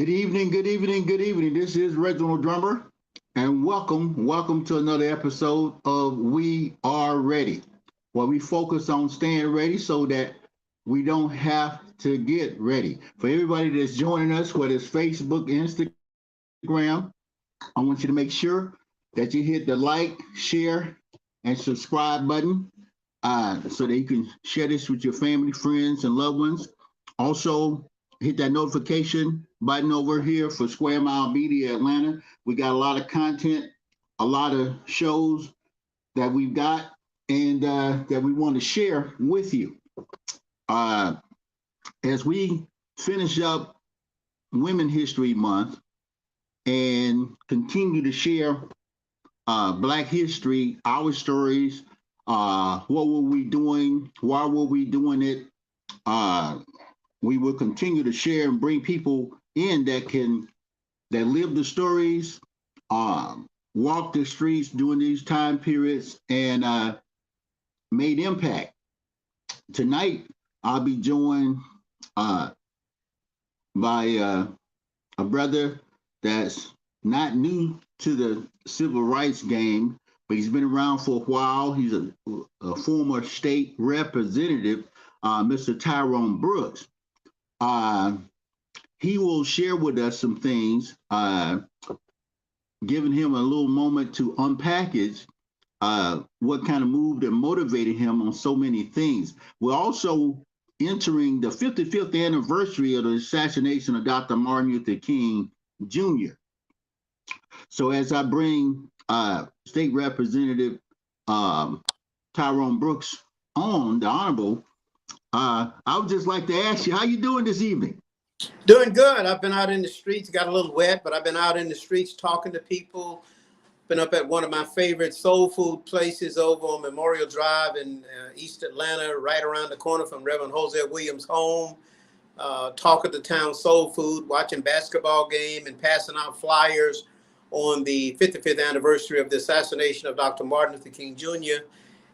Good evening, good evening, good evening. This is Reginal Drummer, and welcome to another episode of We Are Ready, where we focus on staying ready so that we don't have to get ready. For everybody that's joining us, whether it's Facebook, Instagram, I want you to make sure that you hit the like, share, and subscribe button so that you can share this with your family, friends, and loved ones. Also, hit that notification button over here for Square Mile Media Atlanta. We got a lot of content, a lot of shows that we've got, and that we want to share with you. Uh, as we finish up Women History Month and continue to share Black history, our stories, what were we doing, why were we doing it, uh, we will continue to share and bring people in that live the stories, walk the streets during these time periods, and made impact. Tonight, I'll be joined by a brother that's not new to the civil rights game, but he's been around for a while. He's a former state representative, Mr. Tyrone Brooks. He will share with us some things, giving him a little moment to unpackage what kind of moved and motivated him on so many things. We're also entering the 55th anniversary of the assassination of Dr. Martin Luther King Jr. So as I bring State Representative Tyrone Brooks on, the Honorable, I would just like to ask you, how you doing this evening? Doing good. I've been out in the streets, got a little wet, but I've been out in the streets talking to people. Been up at one of my favorite soul food places over on Memorial Drive in East Atlanta, right around the corner from Reverend Jose Williams' home. Talking to town soul food, watching basketball game, and passing out flyers on the 55th anniversary of the assassination of Dr. Martin Luther King Jr.,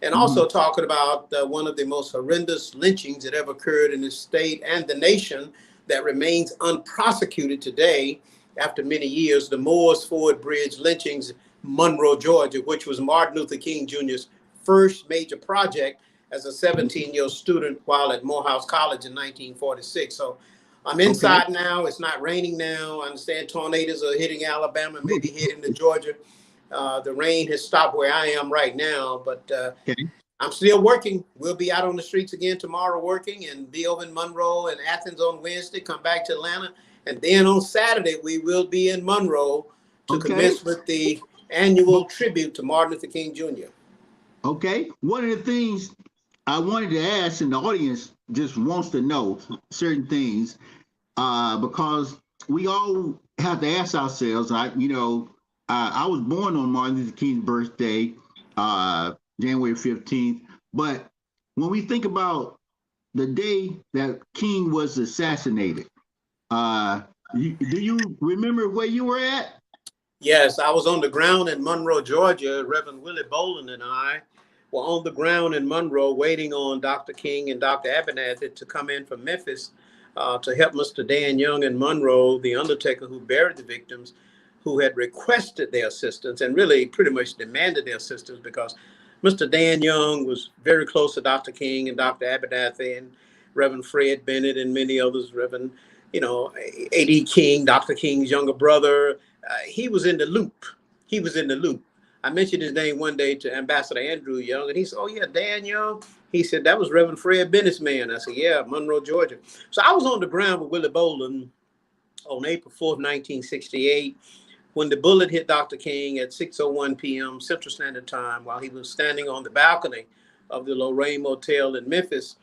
and also talking about one of the most horrendous lynchings that ever occurred in the state and the nation that remains unprosecuted today after many years, the Moores Ford Bridge lynchings, Monroe, Georgia, which was Martin Luther King Jr.'s first major project as a 17-year-old student while at Morehouse College in 1946. So I'm inside now. It's not raining now. I understand tornadoes are hitting Alabama, maybe hitting to Georgia. The rain has stopped where I am right now, but I'm still working. We'll be out on the streets again tomorrow working, and be over in Monroe and Athens on Wednesday, come back to Atlanta. And then on Saturday, we will be in Monroe to commence with the annual tribute to Martin Luther King Jr. Okay. One of the things I wanted to ask, and the audience just wants to know certain things, because we all have to ask ourselves, I was born on Martin Luther King's birthday, January 15th. But when we think about the day that King was assassinated, do you remember where you were at? Yes, I was on the ground in Monroe, Georgia. Reverend Willie Boland and I were on the ground in Monroe waiting on Dr. King and Dr. Abernathy to come in from Memphis to help Mr. Dan Young in Monroe, the undertaker who buried the victims, who had requested their assistance and really pretty much demanded their assistance because Mr. Dan Young was very close to Dr. King and Dr. Abernathy and Reverend Fred Bennett and many others, Reverend, A.D. King, Dr. King's younger brother. He was in the loop. I mentioned his name one day to Ambassador Andrew Young, and he said, "Oh, yeah, Dan Young." He said, "That was Reverend Fred Bennett's man." I said, "Yeah, Monroe, Georgia." So I was on the ground with Willie Boland on April 4th, 1968, when the bullet hit Dr. King at 6:01 p.m. Central Standard Time while he was standing on the balcony of the Lorraine Motel in Memphis.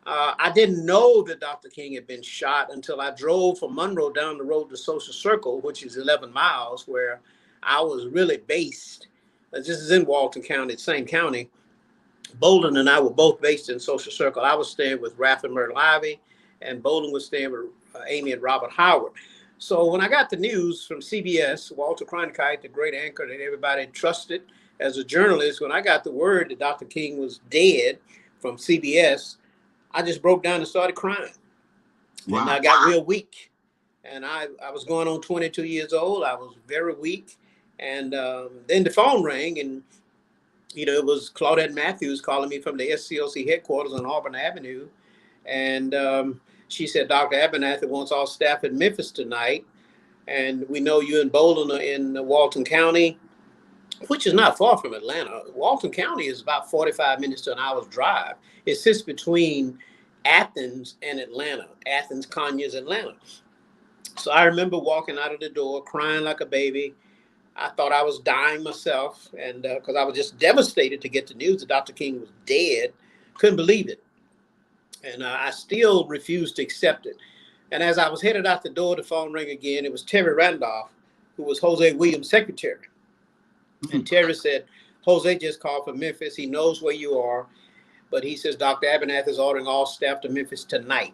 I didn't know that Dr. King had been shot until I drove from Monroe down the road to Social Circle, which is 11 miles, where I was really based. This is in Walton County, same county. Bolden and I were both based in Social Circle. I was staying with Raph and Myrtle Ivy, and Bolden was staying with Amy and Robert Howard. So when I got the news from CBS, Walter Cronkite, the great anchor that everybody trusted as a journalist, when I got the word that Dr. King was dead from CBS, I just broke down and started crying. Wow. And I got real weak. and I was going on 22 years old. I was very weak. And then the phone rang, and it was Claudette Matthews calling me from the SCLC headquarters on Auburn Avenue. And she said, Dr. Abernathy wants all staff in Memphis tonight. And we know you and Bolden are in Walton County, which is not far from Atlanta. Walton County is about 45 minutes to an hour's drive. It sits between Athens and Atlanta, Athens, Conyers, Atlanta. So I remember walking out of the door, crying like a baby. I thought I was dying myself, and because I was just devastated to get the news that Dr. King was dead. Couldn't believe it. And I still refused to accept it. And as I was headed out the door, the phone rang again. It was Terry Randolph, who was Jose Williams' secretary. And Terry said, Jose just called from Memphis. He knows where you are, but he says Dr. Abernathy is ordering all staff to Memphis tonight.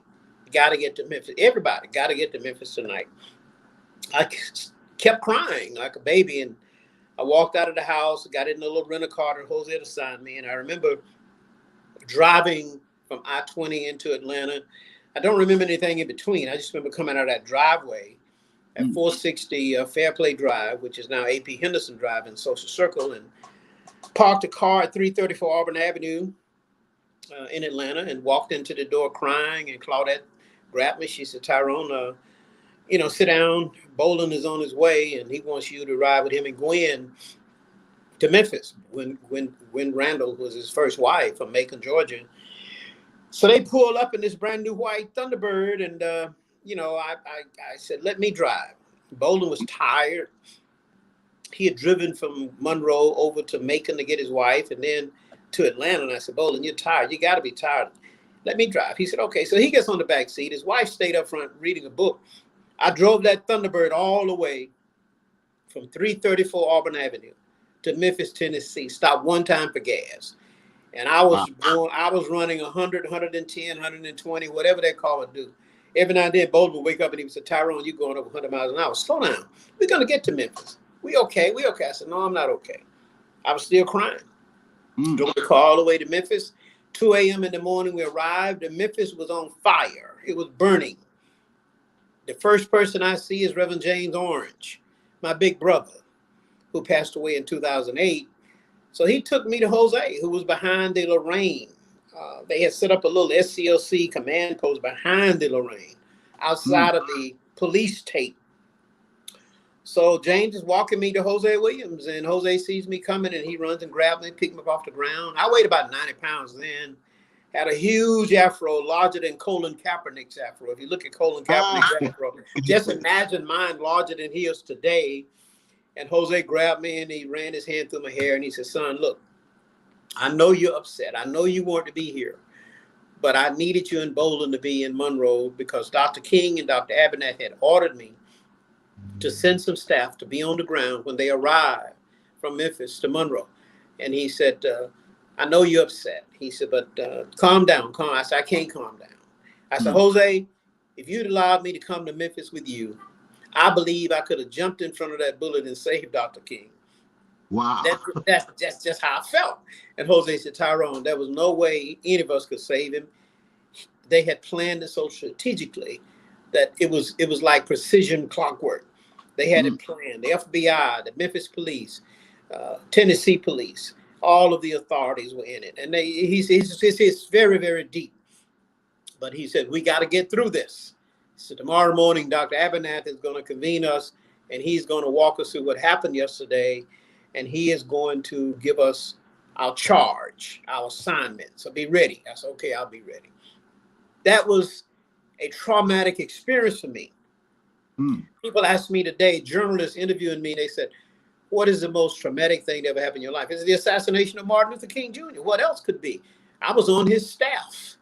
Got to get to Memphis. Everybody got to get to Memphis tonight. I kept crying like a baby, and I walked out of the house, got in a little rental car that Jose had assigned me, and I remember driving from I-20 into Atlanta. I don't remember anything in between. I just remember coming out of that driveway at 460 Fairplay Drive, which is now AP Henderson Drive in Social Circle, and parked a car at 334 Auburn Avenue in Atlanta, and walked into the door crying. And Claudette grabbed me. She said, Tyrone, sit down. Bolden is on his way, and he wants you to ride with him and Gwen to Memphis. Gwen Randall was his first wife from Macon, Georgia. So they pulled up in this brand new white Thunderbird, and I said, let me drive. Bolden was tired. He had driven from Monroe over to Macon to get his wife, and then to Atlanta. And I said, Bolden, you're tired. You got to be tired. Let me drive. He said, okay. So he gets on the back seat. His wife stayed up front reading a book. I drove that Thunderbird all the way from 334 Auburn Avenue to Memphis, Tennessee. Stopped one time for gas. And I was running 100, 110, 120, whatever that car would do. Every now and then, Bolden would wake up and he would say, Tyrone, you're going over 100 miles an hour. Slow down. We're going to get to Memphis. We okay. I said, no, I'm not okay. I was still crying. Drove the car all the way to Memphis. 2 a.m. in the morning, we arrived, and Memphis was on fire. It was burning. The first person I see is Reverend James Orange, my big brother, who passed away in 2008. So he took me to Jose, who was behind the Lorraine. They had set up a little SCLC command post behind the Lorraine, outside of the police tape. So James is walking me to Jose Williams, and Jose sees me coming, and he runs and grabs me, picks me up off the ground. I weighed about 90 pounds then. Had a huge afro, larger than Colin Kaepernick's afro. If you look at Colin Kaepernick's afro, just imagine mine larger than his today. And Jose grabbed me, and he ran his hand through my hair, and he said, son, look, I know you're upset. I know you want to be here, but I needed you in Bolden to be in Monroe because Dr. King and Dr. Abernathy had ordered me to send some staff to be on the ground when they arrived from Memphis to Monroe. And he said, I know you're upset. He said, but calm down. I said, I can't calm down. I said, Jose, if you'd allowed me to come to Memphis with you, I believe I could have jumped in front of that bullet and saved Dr. King. Wow. That's just how I felt. And Jose said, Tyrone, there was no way any of us could save him. They had planned it so strategically that it was like precision clockwork. They had it planned. The FBI, the Memphis police, Tennessee police, all of the authorities were in it. And it's very, very deep. But he said, we got to get through this. So tomorrow morning, Dr. Abernathy is going to convene us, and he's going to walk us through what happened yesterday, and he is going to give us our charge, our assignment. So be ready. I said, okay, I'll be ready. That was a traumatic experience for me. People ask me today, journalists interviewing me, they said, what is the most traumatic thing that ever happened in your life? Is it the assassination of Martin Luther King Jr.? What else could be? I was on his staff.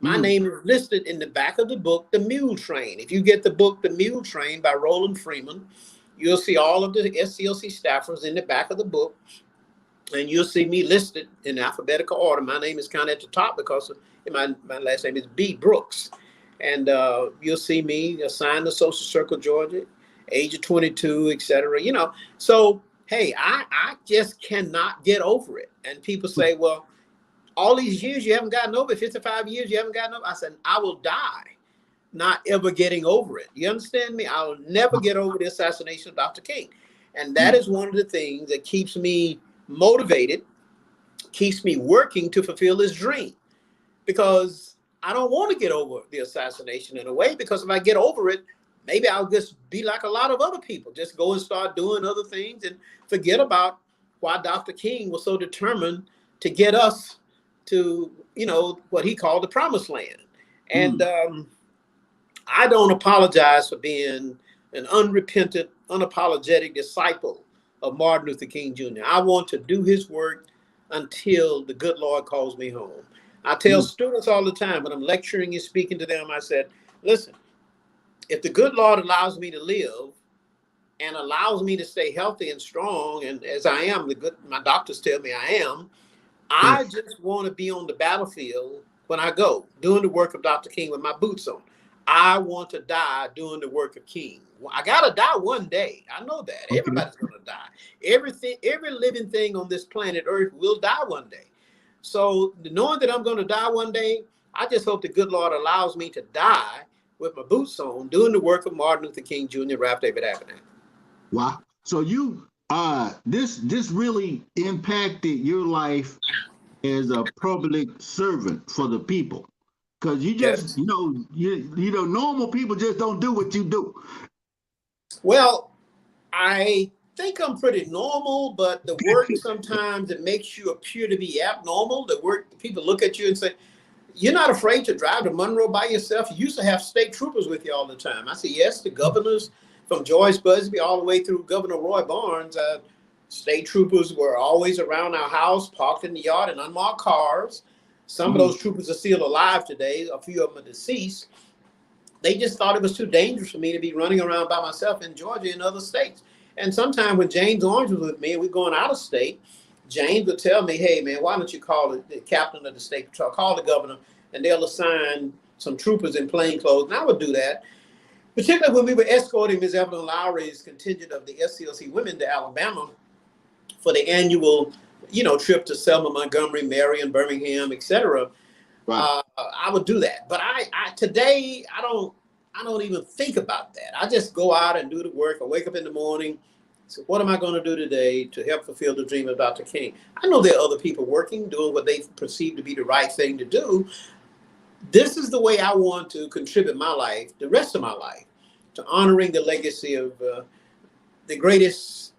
My name is listed in the back of the book, The Mule Train. If you get the book, The Mule Train by Roland Freeman, you'll see all of the SCLC staffers in the back of the book, and you'll see me listed in alphabetical order. My name is kind of at the top because my last name is B. Brooks. And you'll see me assigned to Social Circle, Georgia, age of 22, et cetera. So, hey, I just cannot get over it. And people say, well, all these years you haven't gotten over it, 55 years you haven't gotten over it. I said, I will die not ever getting over it. You understand me? I'll never get over the assassination of Dr. King. And that is one of the things that keeps me motivated, keeps me working to fulfill this dream. Because I don't want to get over the assassination in a way, because if I get over it, maybe I'll just be like a lot of other people, just go and start doing other things and forget about why Dr. King was so determined to get us to, what he called the promised land. And I don't apologize for being an unrepentant, unapologetic disciple of Martin Luther King Jr. I want to do his work until the good Lord calls me home. I tell students all the time when I'm lecturing and speaking to them, I said, listen, if the good Lord allows me to live and allows me to stay healthy and strong, and as I am, my doctors tell me I am, I just want to be on the battlefield when I go, doing the work of Dr. King with my boots on. I want to die doing the work of King. I got to die one day. I know that. Okay. Everybody's going to die. Every living thing on this planet Earth will die one day. So knowing that I'm going to die one day, I just hope the good Lord allows me to die with my boots on, doing the work of Martin Luther King Jr., Ralph David Abernathy. Wow. So you, this really impacted your life as a public servant for the people. Because you just, normal people just don't do what you do. Well, I think I'm pretty normal, but the work sometimes it makes you appear to be abnormal. The work, people look at you and say, you're not afraid to drive to Monroe by yourself? You used to have state troopers with you all the time. I say, yes, the governors from Joyce Busby all the way through Governor Roy Barnes, state troopers were always around our house, parked in the yard in unmarked cars. Some of those troopers are still alive today. A few of them are deceased. They just thought it was too dangerous for me to be running around by myself in Georgia and other states. And sometimes when James Orange was with me and we're going out of state, James would tell me, hey, man, why don't you call the captain of the state patrol, call the governor, and they'll assign some troopers in plain clothes. And I would do that, particularly when we were escorting Ms. Evelyn Lowry's contingent of the SCLC women to Alabama for the annual, trip to Selma, Montgomery, Marion, Birmingham, etc. Right. I would do that. But today, I don't even think about that. I just go out and do the work. I wake up in the morning. So what am I going to do today to help fulfill the dream of Dr. King? I know there are other people working, doing what they perceive to be the right thing to do. This is the way I want to contribute my life, the rest of my life, to honoring the legacy of the greatest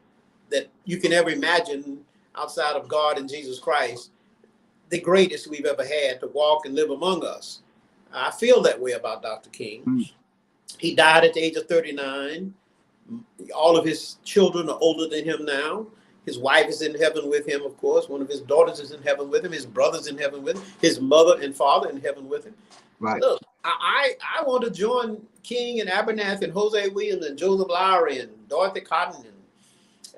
that you can ever imagine outside of God and Jesus Christ, the greatest we've ever had to walk and live among us. I feel that way about Dr. King. He died at the age of 39. All of his children are older than him now. His wife is in heaven with him, of course. One of his daughters is in heaven with him. His brother's in heaven with him. His mother and father in heaven with him. Right. Look, I want to join King and Abernathy and Jose Williams and Joseph Lowry and Dorothy Cotton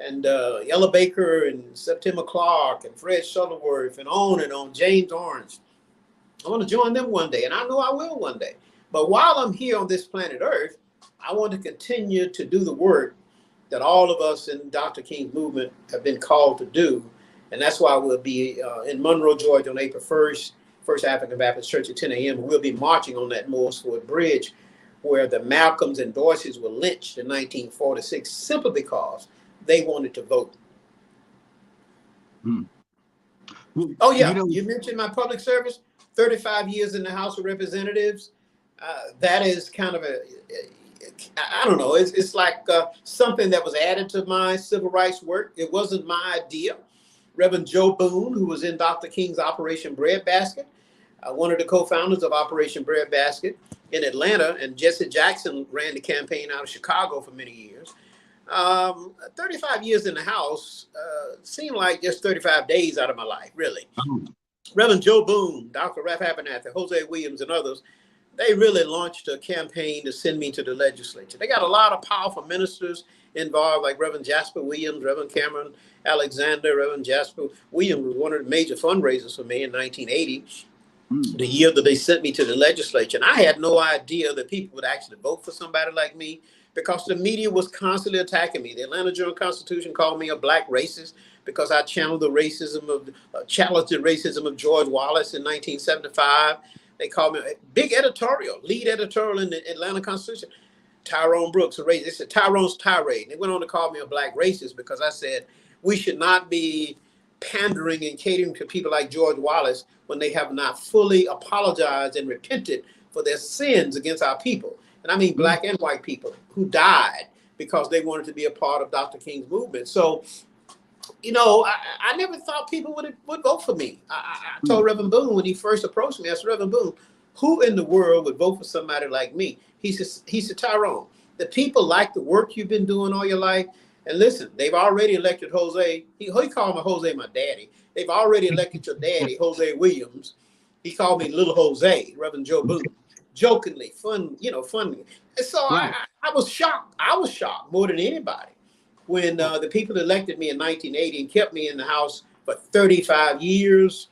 and Ella Baker and Septima Clark and Fred Shuttleworth and on, James Orange. I want to join them one day, and I know I will one day. But while I'm here on this planet Earth, I want to continue to do the work that all of us in Dr. King's movement have been called to do. And that's why we'll be in Monroe, Georgia on April 1st, First African Baptist Church at 10 a.m. We'll be marching on that Morsford Bridge where the Malcolms and Dorsey's were lynched in 1946 simply because they wanted to vote. Well, oh, yeah. You mentioned my public service, 35 years in the House of Representatives. That is kind of I don't know, it's like something that was added to my civil rights work. It wasn't my idea. Reverend Joe Boone, who was in Dr. King's Operation Breadbasket, one of the co-founders of Operation Breadbasket in Atlanta, and Jesse Jackson ran the campaign out of Chicago for many years. 35 years in the House seemed like just 35 days out of my life, really. Reverend Joe Boone, Dr. Ralph Abernathy, Jose Williams, and others, they really launched a campaign to send me to the legislature. They got a lot of powerful ministers involved, like Reverend Jasper Williams, Reverend Cameron Alexander. Reverend Jasper Williams was one of the major fundraisers for me in 1980, the year that they sent me to the legislature. And I had no idea that people would actually vote for somebody like me because the media was constantly attacking me. The Atlanta Journal-Constitution called me a black racist because I challenged the racism of George Wallace in 1975. They called me a big editorial, lead editorial in the Atlanta Constitution. Tyrone Brooks, a racist. They said Tyrone's tirade. They went on to call me a black racist because I said we should not be pandering and catering to people like George Wallace when they have not fully apologized and repented for their sins against our people. And I mean black and white people who died because they wanted to be a part of Dr. King's movement. So, you know, I never thought people would vote for me. I told Reverend Boone when he first approached me, I said, Reverend Boone, who in the world would vote for somebody like me? He said, Tyrone, the people like the work you've been doing all your life. And listen, they've already elected Jose. He called me Jose, my daddy. They've already elected your daddy, Jose Williams. He called me Little Jose, Reverend Joe Boone, jokingly, fun. And so I was shocked. I was shocked more than anybody when the people elected me in 1980 and kept me in the House for 35 years.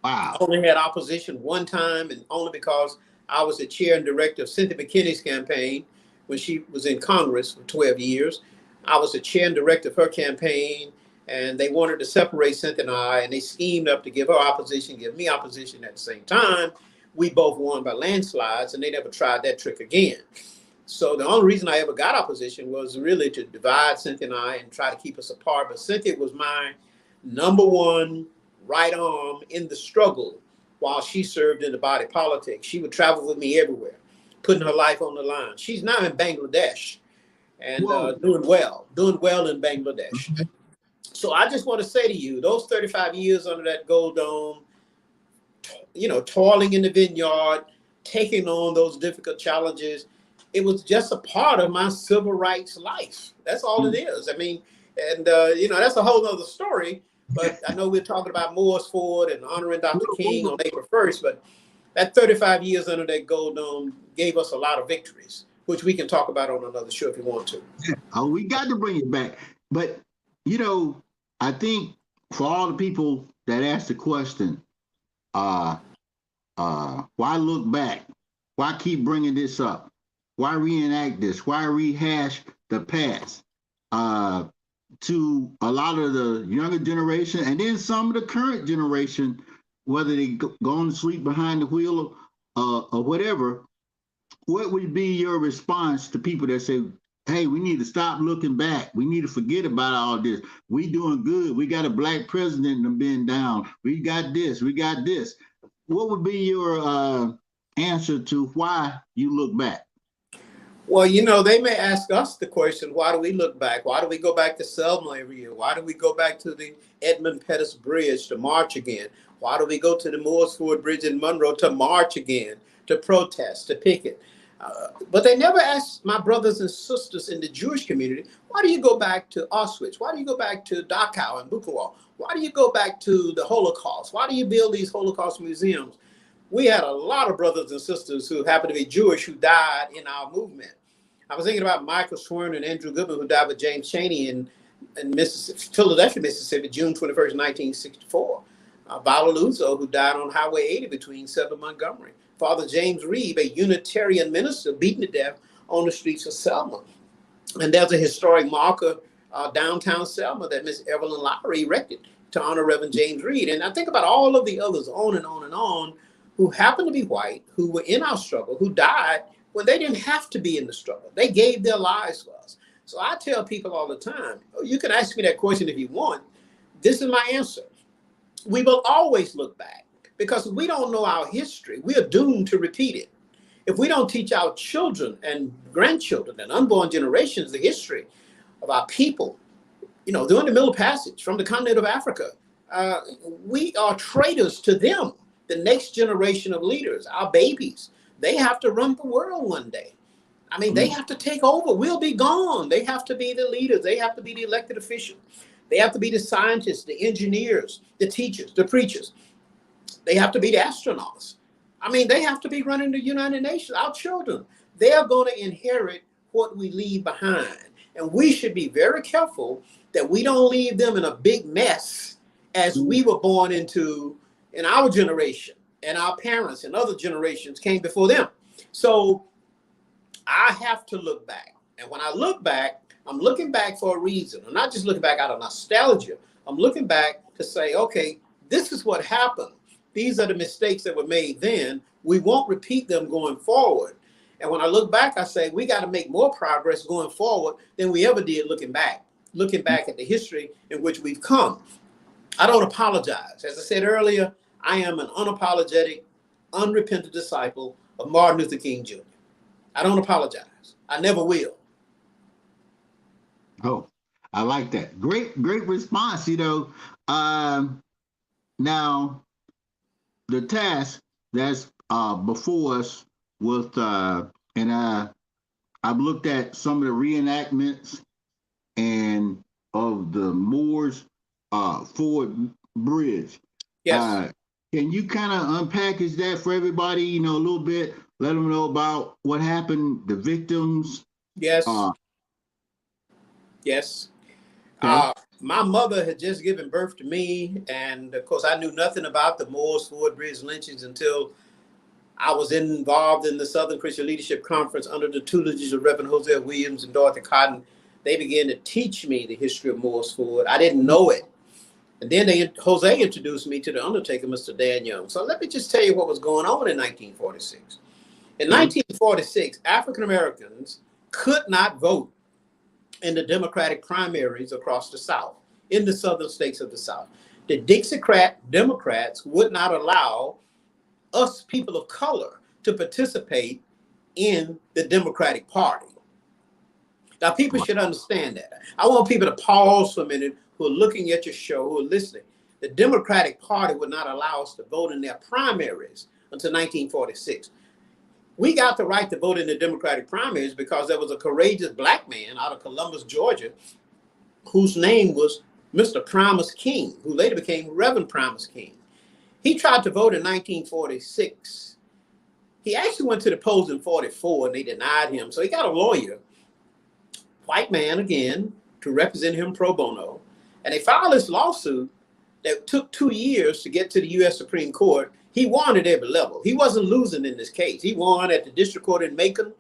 Wow. I only had opposition one time, and only because I was the chair and director of Cynthia McKinney's campaign when she was in Congress for 12 years. I was the chair and director of her campaign, and they wanted to separate Cynthia and I, and they schemed up to give her opposition, give me opposition at the same time. We both won by landslides, and they never tried that trick again. So the only reason I ever got opposition was really to divide Cynthia and I and try to keep us apart. But Cynthia was my number one right arm in the struggle while she served in the body politic. She would travel with me everywhere, putting her life on the line. She's now in Bangladesh and doing well in Bangladesh. So I just want to say to you, those 35 years under that gold dome, you know, toiling in the vineyard, taking on those difficult challenges, it was just a part of my civil rights life. That's all it is. I mean, and, you know, that's a whole other story. But I know we're talking about Morris Ford and honoring Dr. King on April 1st, but that 35 years under that gold dome gave us a lot of victories, which we can talk about on another show if you want to. Oh, we got to bring it back. But, you know, I think for all the people that ask the question, why look back? Why keep bringing this up? Why reenact this? Why rehash the past? To a lot of the younger generation and then some of the current generation, whether they gone to sleep behind the wheel or whatever, what would be your response to people that say, hey, we need to stop looking back. We need to forget about all this. We doing good. We got a black president and been down. We got this. We got this. What would be your answer to why you look back? Well, you know, they may ask us the question, why do we look back? Why do we go back to Selma every year? Why do we go back to the Edmund Pettus Bridge to march again? Why do we go to the Morris Ford Bridge in Monroe to march again, to protest, to picket? But they never asked my brothers and sisters in the Jewish community, why do you go back to Auschwitz? Why do you go back to Dachau and Buchenwald? Why do you go back to the Holocaust? Why do you build these Holocaust museums? We had a lot of brothers and sisters who happened to be Jewish who died in our movement. I was thinking about Michael Swern and Andrew Goodman, who died with James Chaney in Mississippi, Philadelphia, Mississippi, June 21st, 1964. Viola Luzzo, who died on Highway 80 between Selma and Montgomery. Father James Reeb, a Unitarian minister, beaten to death on the streets of Selma. And there's a historic marker downtown Selma that Miss Evelyn Lowry erected to honor Reverend James Reed. And I think about all of the others on and on and on who happened to be white, who were in our struggle, who died when they didn't have to be in the struggle. They gave their lives for us. So I tell people all the time, you can ask me that question if you want. This is my answer. We will always look back because if we don't know our history, we are doomed to repeat it. If we don't teach our children and grandchildren and unborn generations the history of our people, you know, during the Middle Passage from the continent of Africa, we are traitors to them, the next generation of leaders, our babies. They have to run the world one day. I mean, they have to take over. We'll be gone. They have to be the leaders. They have to be the elected officials. They have to be the scientists, the engineers, the teachers, the preachers. They have to be the astronauts. I mean, they have to be running the United Nations. Our children, they are going to inherit what we leave behind. And we should be very careful that we don't leave them in a big mess as we were born into in our generation, and our parents and other generations came before them. So I have to look back. And when I look back, I'm looking back for a reason. I'm not just looking back out of nostalgia. I'm looking back to say, okay, this is what happened. These are the mistakes that were made then. We won't repeat them going forward. And when I look back, I say we got to make more progress going forward than we ever did looking back at the history in which we've come. I don't apologize. As I said earlier, I am an unapologetic, unrepentant disciple of Martin Luther King Jr. I don't apologize. I never will. Oh, I like that. Great response. Now the task that's before us with I've looked at some of the reenactments and of the Moores Ford Bridge. Yes. Can you kind of unpackage that for everybody, a little bit? Let them know about what happened, the victims. Yes. Yes. Okay. My mother had just given birth to me, and of course I knew nothing about the Moores Ford Bridge lynchings until I was involved in the Southern Christian Leadership Conference under the tutelage of Reverend Hosea Williams and Dorothy Cotton. They began to teach me the history of Moores Ford. I didn't know it. And then Jose introduced me to the undertaker, Mr. Dan Young. So let me just tell you what was going on in 1946. In 1946, African Americans could not vote in the Democratic primaries across the South, in the southern states of the South. The Dixiecrat Democrats would not allow us people of color to participate in the Democratic Party. Now, people should understand that. I want people to pause for a minute who are looking at your show, who are listening. The Democratic Party would not allow us to vote in their primaries until 1946. We got the right to vote in the Democratic primaries because there was a courageous black man out of Columbus, Georgia, whose name was Mr. Primus King, who later became Reverend Primus King. He tried to vote in 1946. He actually went to the polls in 44 and they denied him. So he got a lawyer, white man again, to represent him pro bono. And they filed this lawsuit that took 2 years to get to the U.S. Supreme Court. He won at every level. He wasn't losing in this case. He won at the district court in Macon,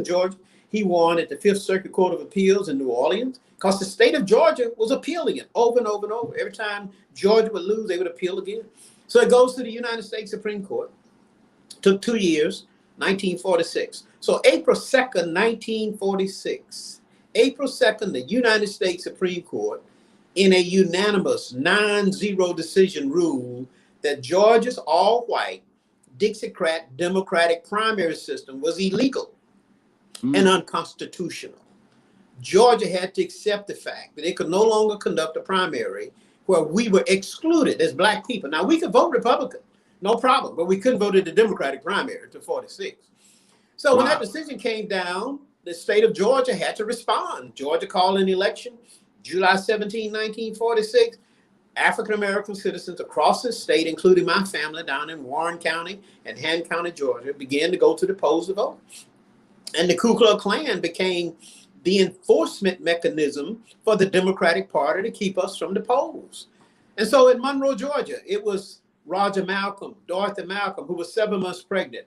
Georgia. He won at the Fifth Circuit Court of Appeals in New Orleans because the state of Georgia was appealing it over and over and over. Every time Georgia would lose, they would appeal again. So it goes to the United States Supreme Court. Took 2 years, 1946. So April 2nd, 1946, April 2nd, the United States Supreme Court, in a unanimous 9-0 decision, ruled that Georgia's all-white Dixiecrat Democratic primary system was illegal and unconstitutional. Georgia had to accept the fact that it could no longer conduct a primary where we were excluded as black people. Now, we could vote Republican, no problem, but we couldn't vote in the Democratic primary to 46. So when that decision came down, the state of Georgia had to respond. Georgia called an election, July 17, 1946. African-American citizens across the state, including my family down in Warren County and Han County, Georgia, began to go to the polls to vote. And the Ku Klux Klan became the enforcement mechanism for the Democratic Party to keep us from the polls. And so in Monroe, Georgia, it was Roger Malcolm, Dorothy Malcolm, who was 7 months pregnant,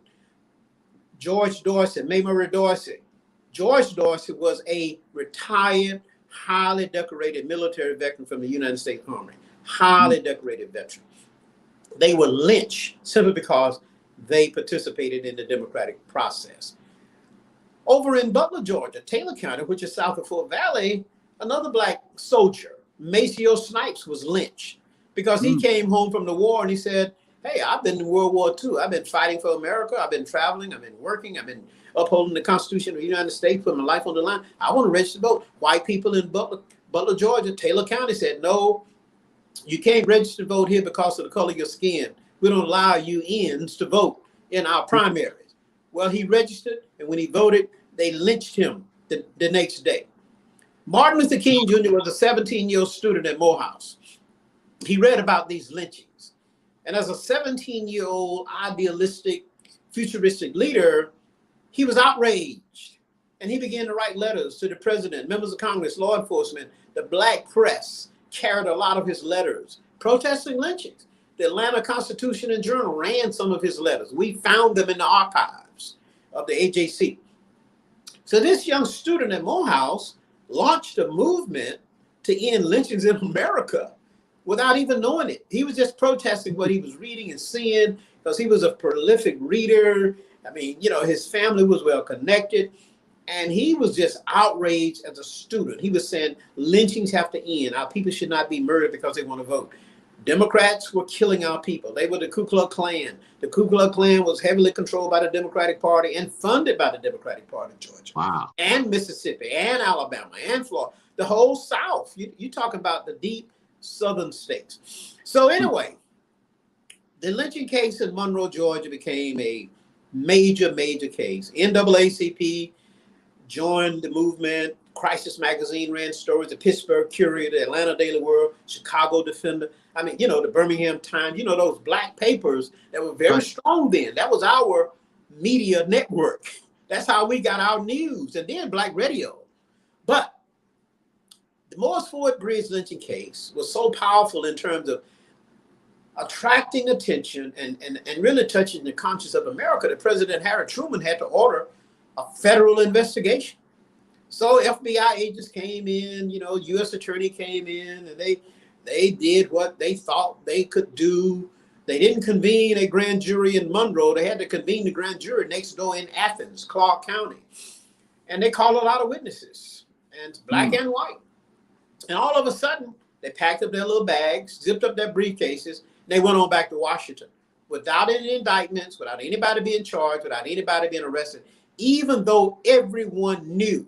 George Dorsey, Mae Murray Dorsey. George Dorsey was a retired, highly decorated military veteran from the United States Army, highly decorated veteran. They were lynched simply because they participated in the democratic process. Over in Butler, Georgia, Taylor County, which is south of Fort Valley, another black soldier, Maceo Snipes, was lynched because he came home from the war and he said, hey, I've been in World War II. I've been fighting for America. I've been traveling. I've been working. I've been upholding the Constitution of the United States, putting my life on the line. I want to register to vote. White people in Butler, Georgia, Taylor County said, no, you can't register to vote here because of the color of your skin. We don't allow you-ins to vote in our primaries. Well, he registered, and when he voted, they lynched him the next day. Martin Luther King Jr. was a 17-year-old student at Morehouse. He read about these lynchings. And as a 17-year-old idealistic, futuristic leader, he was outraged. And he began to write letters to the president, members of Congress, law enforcement. The black press carried a lot of his letters protesting lynchings. The Atlanta Constitution and Journal ran some of his letters. We found them in the archives of the AJC. So this young student at Morehouse launched a movement to end lynchings in America. without even knowing it. He was just protesting what he was reading and seeing because he was a prolific reader. I mean, you know, his family was well connected. And he was just outraged as a student. He was saying lynchings have to end. Our people should not be murdered because they want to vote. Democrats were killing our people. They were the Ku Klux Klan. The Ku Klux Klan was heavily controlled by the Democratic Party and funded by the Democratic Party in Georgia. Wow. And Mississippi and Alabama and Florida. The whole South. You talking about the deep southern states. So anyway, the lynching case in Monroe, Georgia became a major case. NAACP joined the movement. Crisis Magazine ran stories. The Pittsburgh Courier, the Atlanta Daily World, Chicago Defender. I mean, you know, the Birmingham Times, you know, those black papers that were very strong then. That was our media network. That's how we got our news. And then black radio. But the Morris Ford Bridge lynching case was so powerful in terms of attracting attention and really touching the conscience of America that President Harry Truman had to order a federal investigation. So FBI agents came in, you know, U.S. attorney came in, and they did what they thought they could do. They didn't convene a grand jury in Monroe. They had to convene the grand jury next door in Athens, Clark County. And they called a lot of witnesses, and black and white. And all of a sudden, they packed up their little bags, zipped up their briefcases, and they went on back to Washington without any indictments, without anybody being charged, without anybody being arrested, even though everyone knew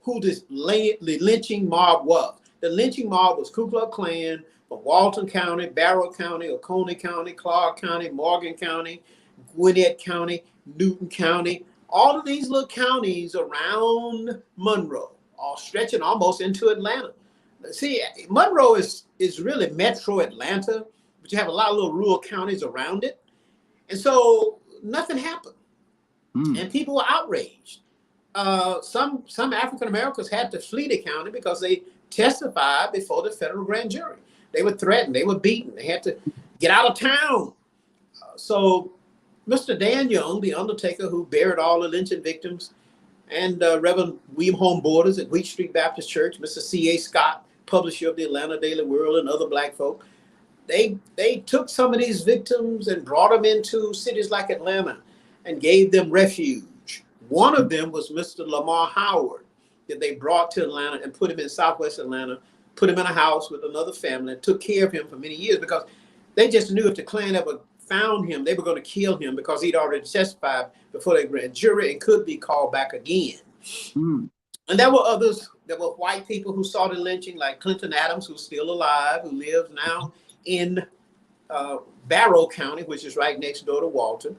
who this lynching mob was. The lynching mob was Ku Klux Klan from Walton County, Barrow County, Oconee County, Clark County, Morgan County, Gwinnett County, Newton County, all of these little counties around Monroe, all stretching almost into Atlanta. See, Monroe is really metro Atlanta, but you have a lot of little rural counties around it. And so nothing happened. And people were outraged. Some African Americans had to flee the county because they testified before the federal grand jury. They were threatened. They were beaten. They had to get out of town. So Mr. Dan Young, the undertaker who buried all the lynching victims, and Reverend William Home Borders at Wheat Street Baptist Church, Mr. C.A. Scott, publisher of the Atlanta Daily World, and other black folk, they took some of these victims and brought them into cities like Atlanta and gave them refuge. One of them was Mr. Lamar Howard, that they brought to Atlanta and put him in Southwest Atlanta, put him in a house with another family, and took care of him for many years because they just knew if the Klan ever found him, they were going to kill him because he'd already testified before the grand jury and could be called back again. And there were others, there were white people who saw the lynching, like Clinton Adams, who's still alive, who lives now in Barrow County, which is right next door to Walton.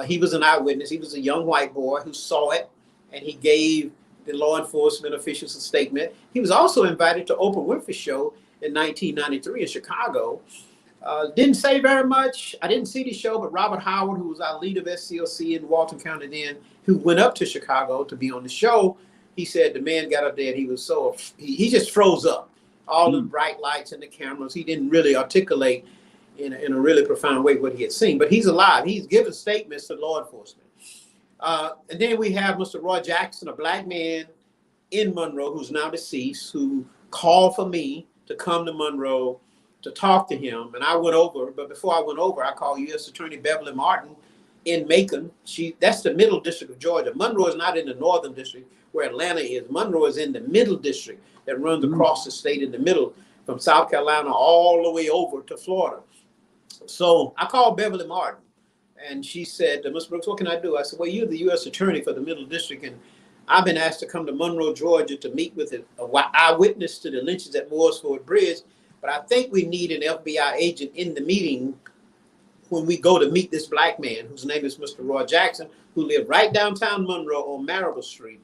He was an eyewitness. He was a young white boy who saw it, and he gave the law enforcement officials a statement. He was also invited to Oprah Winfrey's show in 1993 in Chicago. Didn't say very much. I didn't see the show, but Robert Howard, who was our lead of SCLC in Walton County then, who went up to Chicago to be on the show, he said the man got up there and he was he just froze up. All the bright lights and the cameras. He didn't really articulate in a really profound way what he had seen, but he's alive. He's given statements to law enforcement. And then we have Mr. Roy Jackson, a black man in Monroe who's now deceased, who called for me to come to Monroe to talk to him. And I went over, but before I went over, I called U.S. Attorney Beverly Martin in Macon. That's the middle district of Georgia. Monroe is not in the northern district where Atlanta is. Monroe is in the middle district that runs across the state in the middle from South Carolina all the way over to Florida. So I called Beverly Martin, and she said, Mr. Brooks, what can I do? I said, well, you're the U.S. attorney for the Middle District, and I've been asked to come to Monroe, Georgia to meet with an eyewitness to the lynchings at Morris Ford Bridge, but I think we need an FBI agent in the meeting when we go to meet this black man, whose name is Mr. Roy Jackson, who lived right downtown Monroe on Marable Street.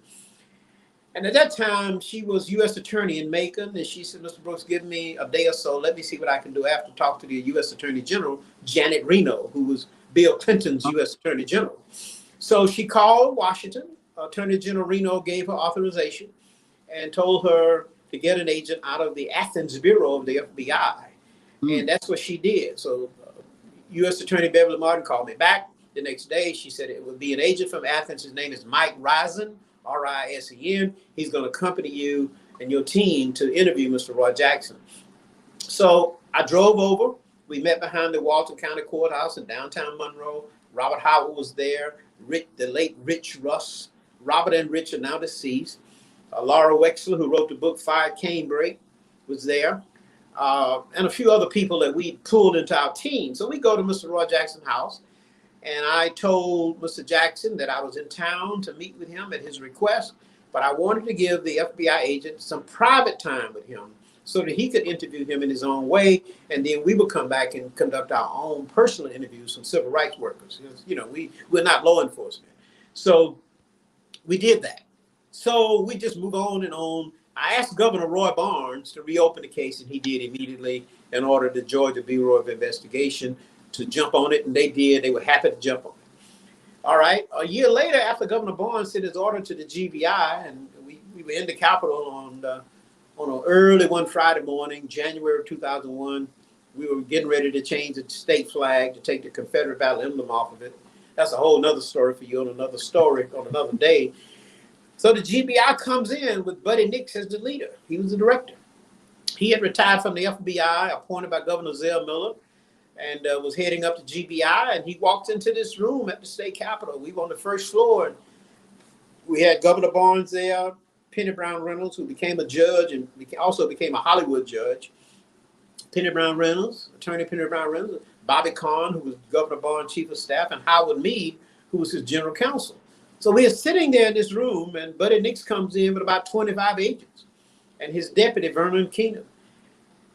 And at that time, she was U.S. attorney in Macon, and she said, Mr. Brooks, give me a day or so. Let me see what I can do. I have to talk to the U.S. Attorney General, Janet Reno, who was Bill Clinton's U.S. Attorney General. So she called Washington. Attorney General Reno gave her authorization and told her to get an agent out of the Athens Bureau of the FBI. And that's what she did. So U.S. Attorney Beverly Martin called me back the next day. She said it would be an agent from Athens. His name is Mike Risen. R-I-S-E-N. He's going to accompany you and your team to interview Mr. Roy Jackson. So I drove over. We met behind the Walton County Courthouse in downtown Monroe. Robert Howard was there. The late Rich Russ. Robert and Rich are now deceased. Laura Wexler, who wrote the book Five Canebrake, was there. And a few other people that we pulled into our team. So we go to Mr. Roy Jackson's house. And I told Mr. Jackson that I was in town to meet with him at his request, but I wanted to give the FBI agent some private time with him so that he could interview him in his own way. And then we would come back and conduct our own personal interviews from civil rights workers. You know, we're not law enforcement. So we did that. So we just move on and on. I asked Governor Roy Barnes to reopen the case, and he did immediately and ordered the Georgia Bureau of Investigation to jump on it, and they did. They were happy to jump on it. All right. A year later, after Governor Barnes sent his order to the GBI, and we were in the Capitol on an early one Friday morning, January of 2001, we were getting ready to change the state flag to take the Confederate battle emblem off of it. That's a whole nother story for you on another story on another day. So the GBI comes in with Buddy Nix as the leader. He was the director. He had retired from the FBI, appointed by Governor Zell Miller, and was heading up to GBI, and he walked into this room at the state capitol. We were on the first floor, and we had Governor Barnes there, Penny Brown Reynolds, who became a judge and also became a Hollywood judge, Penny Brown Reynolds, Attorney Penny Brown Reynolds, Bobby Kahn, who was Governor Barnes' chief of staff, and Howard Meade, who was his general counsel. So we are sitting there in this room, and Buddy Nix comes in with about 25 agents, and his deputy, Vernon Keenan.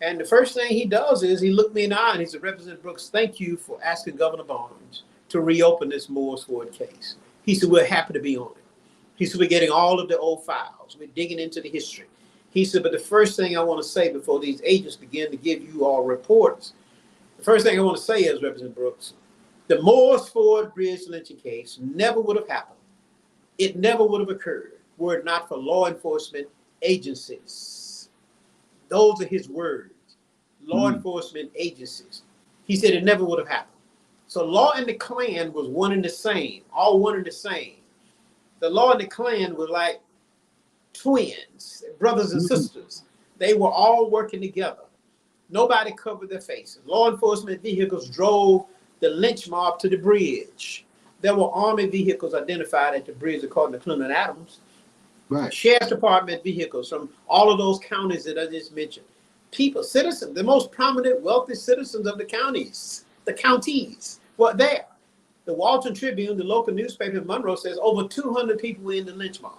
And the first thing he does is he looked me in the eye and he said, Representative Brooks, thank you for asking Governor Barnes to reopen this Moore's Ford case. He said, we're happy to be on it. He said, we're getting all of the old files. We're digging into the history. He said, but the first thing I want to say before these agents begin to give you all reports, the first thing I want to say is, Representative Brooks, the Moore's Ford Bridge lynching case never would have happened. It never would have occurred were it not for law enforcement agencies. Those are his words, law enforcement agencies. He said it never would have happened. So law and the Klan was one and the same, all one and the same. The law and the Klan were like twins, brothers and sisters. They were all working together. Nobody covered their faces. Law enforcement vehicles drove the lynch mob to the bridge. There were Army vehicles identified at the bridge, according to Clinton Adams. Right. Sheriff's Department vehicles from all of those counties that I just mentioned. People, citizens, the most prominent, wealthy citizens of the counties were there. The Walton Tribune, the local newspaper in Monroe, says over 200 people were in the lynch mob.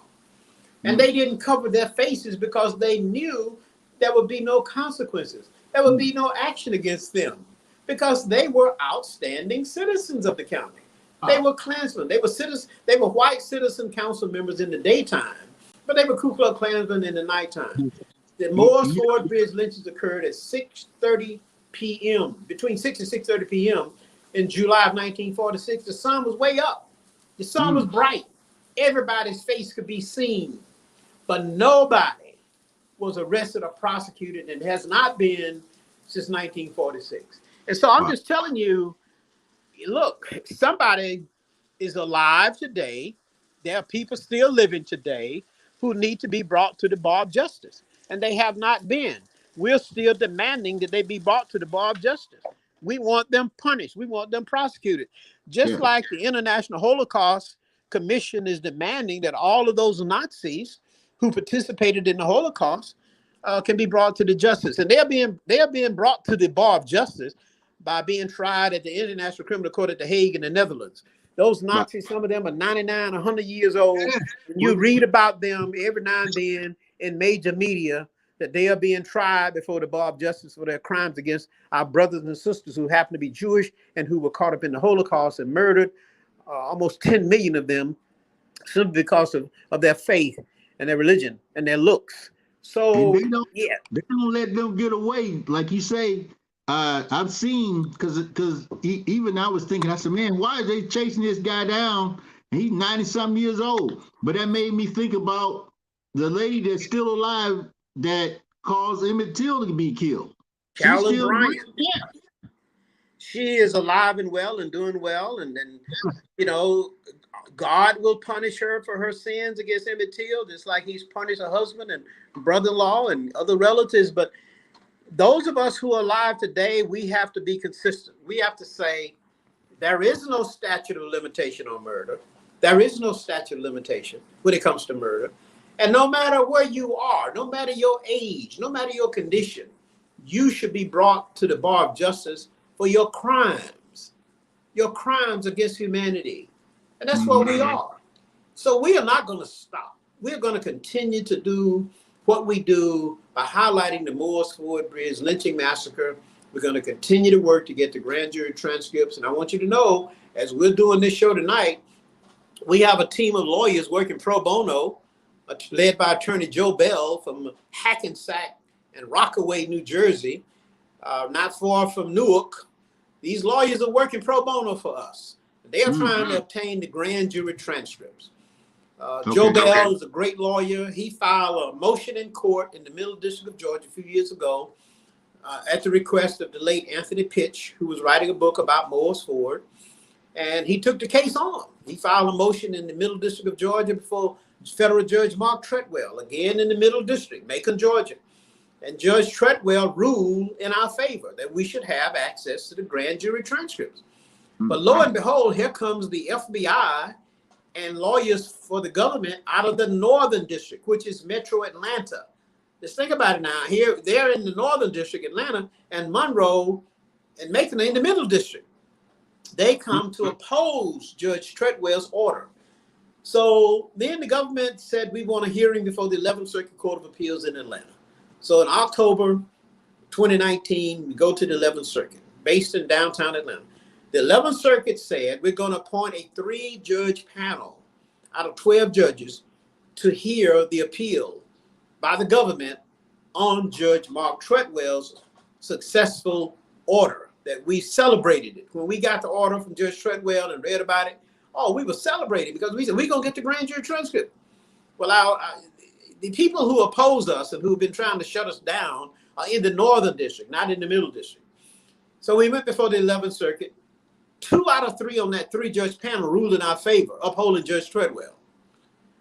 And they didn't cover their faces because they knew there would be no consequences. There would be no action against them because they were outstanding citizens of the county. They were Klansmen. They were citizens. They were white citizen council members in the daytime, but they were Ku Klux Klansmen in the nighttime. The Moore's Ford Bridge lynchings occurred at 6:30 p.m., between 6 and 6:30 p.m. in July of 1946. The sun was way up. The sun was bright. Everybody's face could be seen, but nobody was arrested or prosecuted and has not been since 1946. And so I'm just telling you, look, somebody is alive today. There are people still living today who need to be brought to the bar of justice, and they have not been. We're still demanding that they be brought to the bar of justice. We want them punished. We want them prosecuted. Just like the International Holocaust Commission is demanding that all of those Nazis who participated in the Holocaust can be brought to the justice. And they're being brought to the bar of justice by being tried at the International Criminal Court at The Hague in the Netherlands. Those Nazis, some of them are 99, 100 years old. You read about them every now and then in major media that they are being tried before the bar of justice for their crimes against our brothers and sisters who happen to be Jewish and who were caught up in the Holocaust and murdered, almost 10 million of them, simply because of their faith and their religion and their looks. So, they don't let them get away. Like you say, I've seen, because even I was thinking, I said, man, why are they chasing this guy down? He's 90-something years old. But that made me think about the lady that's still alive that caused Emmett Till to be killed. Carolyn Bryant. Yeah. She is alive and well and doing well. And then, you know, God will punish her for her sins against Emmett Till, just like he's punished her husband and brother-in-law and other relatives. But those of us who are alive today, we have to be consistent. We have to say there is no statute of limitation on murder. There is no statute of limitation when it comes to murder. And no matter where you are, no matter your age, no matter your condition, you should be brought to the bar of justice for your crimes against humanity. And that's what we are. So we are not going to stop. We're going to continue to do what we do by highlighting the Moores Ford Bridge lynching massacre. We're going to continue to work to get the grand jury transcripts. And I want you to know, as we're doing this show tonight, we have a team of lawyers working pro bono, led by attorney Joe Bell from Hackensack and Rockaway, New Jersey, not far from Newark. These lawyers are working pro bono for us. They are trying to obtain the grand jury transcripts. Joe Bell is a great lawyer. He filed a motion in court in the Middle District of Georgia a few years ago at the request of the late Anthony Pitch, who was writing a book about Moores Ford. And he took the case on. He filed a motion in the Middle District of Georgia before federal Judge Mark Treadwell, again in the Middle District, Macon, Georgia. And Judge Treadwell ruled in our favor that we should have access to the grand jury transcripts. But lo and behold, here comes the FBI and lawyers for the government out of the Northern District, which is Metro Atlanta. Just think about it now. Here, they're in the Northern District, Atlanta, and Monroe and Macon are in the Middle District. They come to oppose Judge Treadwell's order. So then the government said, we want a hearing before the 11th Circuit Court of Appeals in Atlanta. So in October 2019, we go to the 11th Circuit, based in downtown Atlanta. The 11th Circuit said, we're going to appoint a 3-judge panel out of 12 judges to hear the appeal by the government on Judge Mark Treadwell's successful order that we celebrated it. When we got the order from Judge Treadwell and read about it, we were celebrating because we said, we're going to get the grand jury transcript. Well, the people who oppose us and who've been trying to shut us down are in the Northern District, not in the Middle District. So we went before the 11th Circuit. 2 out of 3 on that 3-judge panel ruled in our favor, upholding Judge Treadwell.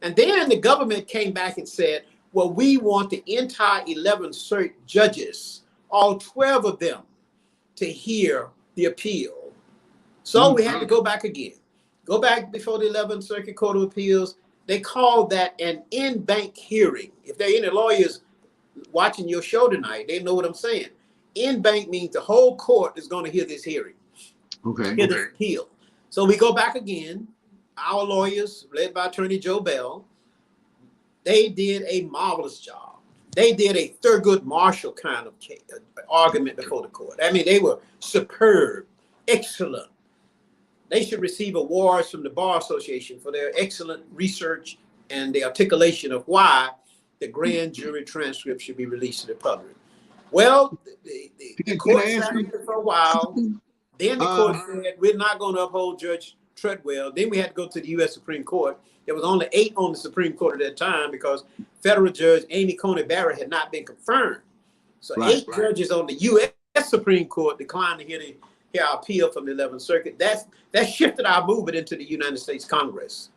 And then the government came back and said, well, we want the entire 11th Circuit judges, all 12 of them, to hear the appeal. So we had to go back again. Go back before the 11th Circuit Court of Appeals. They called that an in-bank hearing. If there are any lawyers watching your show tonight, they know what I'm saying. In-bank means the whole court is going to hear this hearing. Hear this appeal. So we go back again. Our lawyers, led by attorney Joe Bell, they did a marvelous job. They did a Thurgood Marshall kind of argument before the court. I mean, they were superb, excellent. They should receive awards from the Bar Association for their excellent research and the articulation of why the grand jury transcript should be released to the public. Well, the court sat here for a while. Then the court said, we're not going to uphold Judge Treadwell. Then we had to go to the U.S. Supreme Court. There was only 8 on the Supreme Court at that time because federal judge Amy Coney Barrett had not been confirmed. So 8 judges on the U.S. Supreme Court declined to hear our appeal from the 11th Circuit. That shifted our movement into the United States Congress.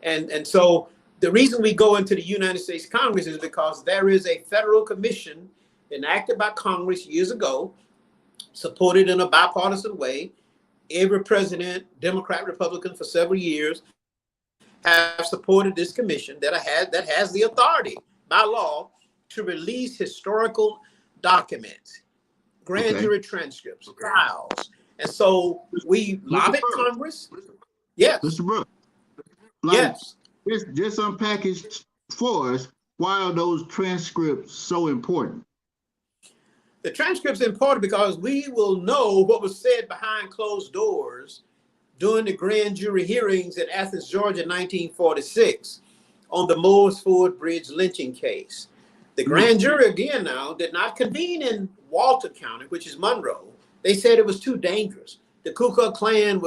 And so the reason we go into the United States Congress is because there is a federal commission enacted by Congress years ago, supported in a bipartisan way. Every president, Democrat, Republican, for several years have supported this commission that has the authority by law to release historical documents, grand jury transcripts, trials. And so we lobbied Congress. Yes. Mr. Brooks. Yes. Just unpackage for us, why are those transcripts so important? The transcript's important because we will know what was said behind closed doors during the grand jury hearings in Athens, Georgia, 1946 on the Moores Ford Bridge lynching case. The grand jury, again now, did not convene in Walton County, which is Monroe. They said it was too dangerous. The Ku Klux Klan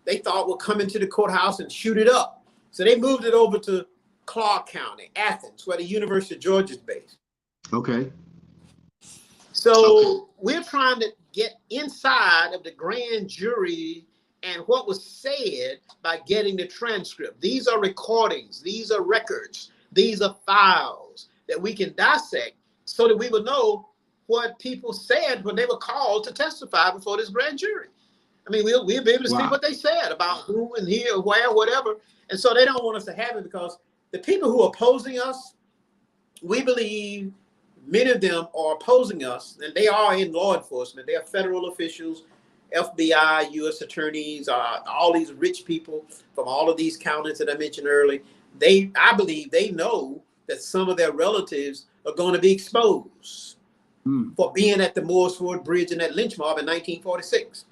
they thought would come into the courthouse and shoot it up. So they moved it over to Clark County, Athens, where the University of Georgia is based. Okay. So we're trying to get inside of the grand jury and what was said by getting the transcript. These are recordings, these are records, these are files that we can dissect so that we will know what people said when they were called to testify before this grand jury. I mean, we'll be able to see Wow. what they said about who and here, where, whatever. And so they don't want us to have it because the people who are opposing us, we believe many of them are opposing us, and they are in law enforcement. They are federal officials, FBI, U.S. attorneys, all these rich people from all of these counties that I mentioned earlier. I believe they know that some of their relatives are going to be exposed for being at the Moores Ford Bridge and that lynch mob in 1946.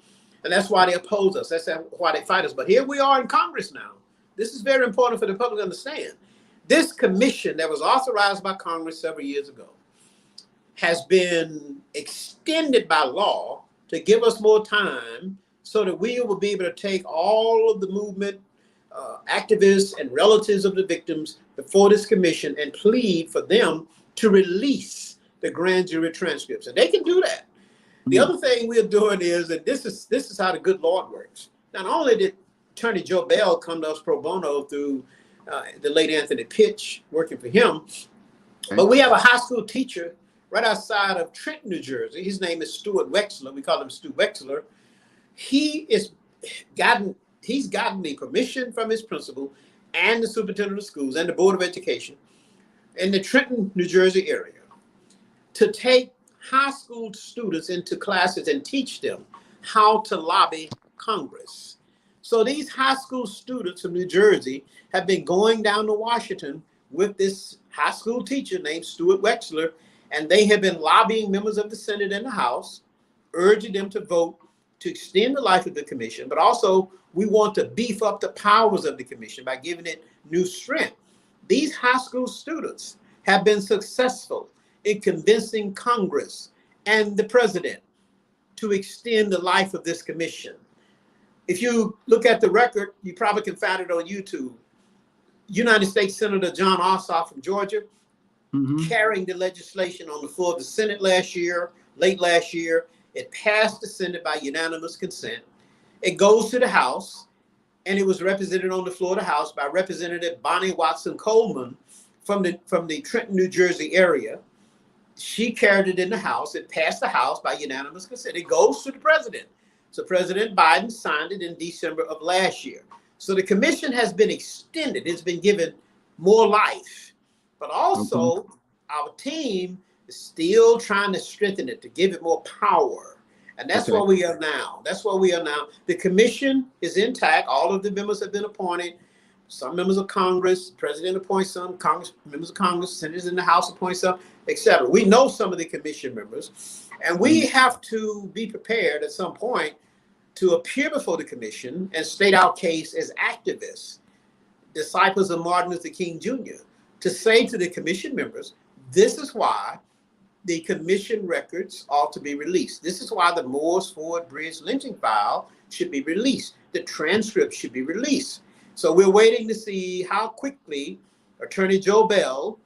And that's why they oppose us. That's why they fight us. But here we are in Congress now. This is very important for the public to understand. This commission that was authorized by Congress several years ago has been extended by law to give us more time so that we will be able to take all of the movement activists and relatives of the victims before this commission and plead for them to release the grand jury transcripts. And they can do that. The other thing we're doing is, and this is how the good Lord works. Not only did Attorney Joe Bell come to us pro bono through the late Anthony Pitch working for him, but we have a high school teacher right outside of Trenton, New Jersey. His name is Stuart Wexler. We call him Stu Wexler. He's gotten the permission from his principal and the superintendent of schools and the Board of Education in the Trenton, New Jersey area to take high school students into classes and teach them how to lobby Congress. So these high school students from New Jersey have been going down to Washington with this high school teacher named Stuart Wexler, and they have been lobbying members of the Senate and the House, urging them to vote to extend the life of the commission, but also we want to beef up the powers of the commission by giving it new strength. These high school students have been successful in convincing Congress and the president to extend the life of this commission. If you look at the record, you probably can find it on YouTube. United States Senator John Ossoff from Georgia, carrying the legislation on the floor of the Senate late last year. It passed the Senate by unanimous consent. It goes to the House, and it was represented on the floor of the House by Representative Bonnie Watson Coleman from the Trenton, New Jersey area. She carried it in the House. It passed the House by unanimous consent. It goes to the president. So President Biden signed it in December of last year. So the commission has been extended. It's been given more life. But also, our team is still trying to strengthen it, to give it more power. And that's where we are now. That's where we are now. The commission is intact. All of the members have been appointed. Some members of Congress, the president appoints some, members of Congress, senators in the House appoint some, etc. We know some of the commission members, and we have to be prepared at some point to appear before the commission and state our case as activists, disciples of Martin Luther King Jr., to say to the commission members, this is why the commission records ought to be released. This is why the Moores Ford Bridge lynching file should be released. The transcript should be released. So we're waiting to see how quickly Attorney Joe Bell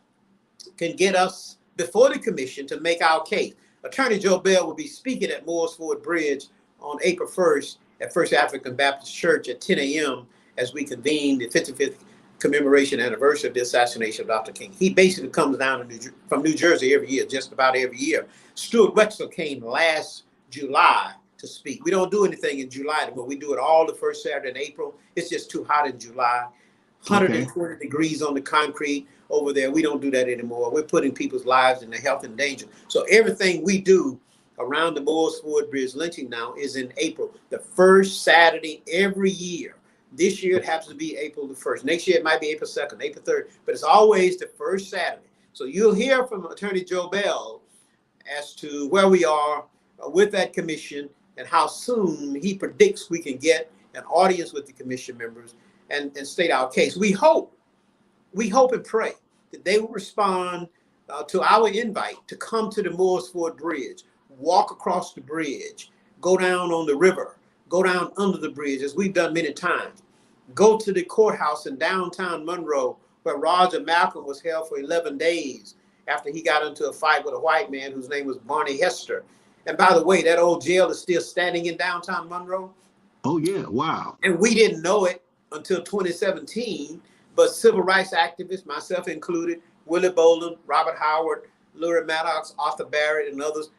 can get us before the commission to make our case. Attorney Joe Bell will be speaking at Moores Ford Bridge on April 1st at First African Baptist Church at 10 a.m. as we convene the 55th commemoration anniversary of the assassination of Dr. King. He basically comes down from New Jersey every year, just about every year. Stuart Wexler came last July to speak. We don't do anything in July, but we do it all the first Saturday in April. It's just too hot in July. 120 degrees on the concrete over there. We don't do that anymore. We're putting people's lives and their health in danger. So everything we do around the Moores Ford Bridge lynching now is in April, the first Saturday every year. This year it happens to be April the 1st. Next year it might be April 2nd, April 3rd, but it's always the first Saturday. So you'll hear from Attorney Joe Bell as to where we are with that commission and how soon he predicts we can get an audience with the commission members and state our case. We hope and pray that they will respond to our invite to come to the Moores Ford Bridge, walk across the bridge, go down on the river, go down under the bridge, as we've done many times, go to the courthouse in downtown Monroe, where Roger Malcolm was held for 11 days after he got into a fight with a white man whose name was Barney Hester. And by the way, that old jail is still standing in downtown Monroe. Oh, yeah. Wow. And we didn't know it until 2017, but civil rights activists, myself included, Willie Bolden, Robert Howard, Lurie Maddox, Arthur Barrett, and others.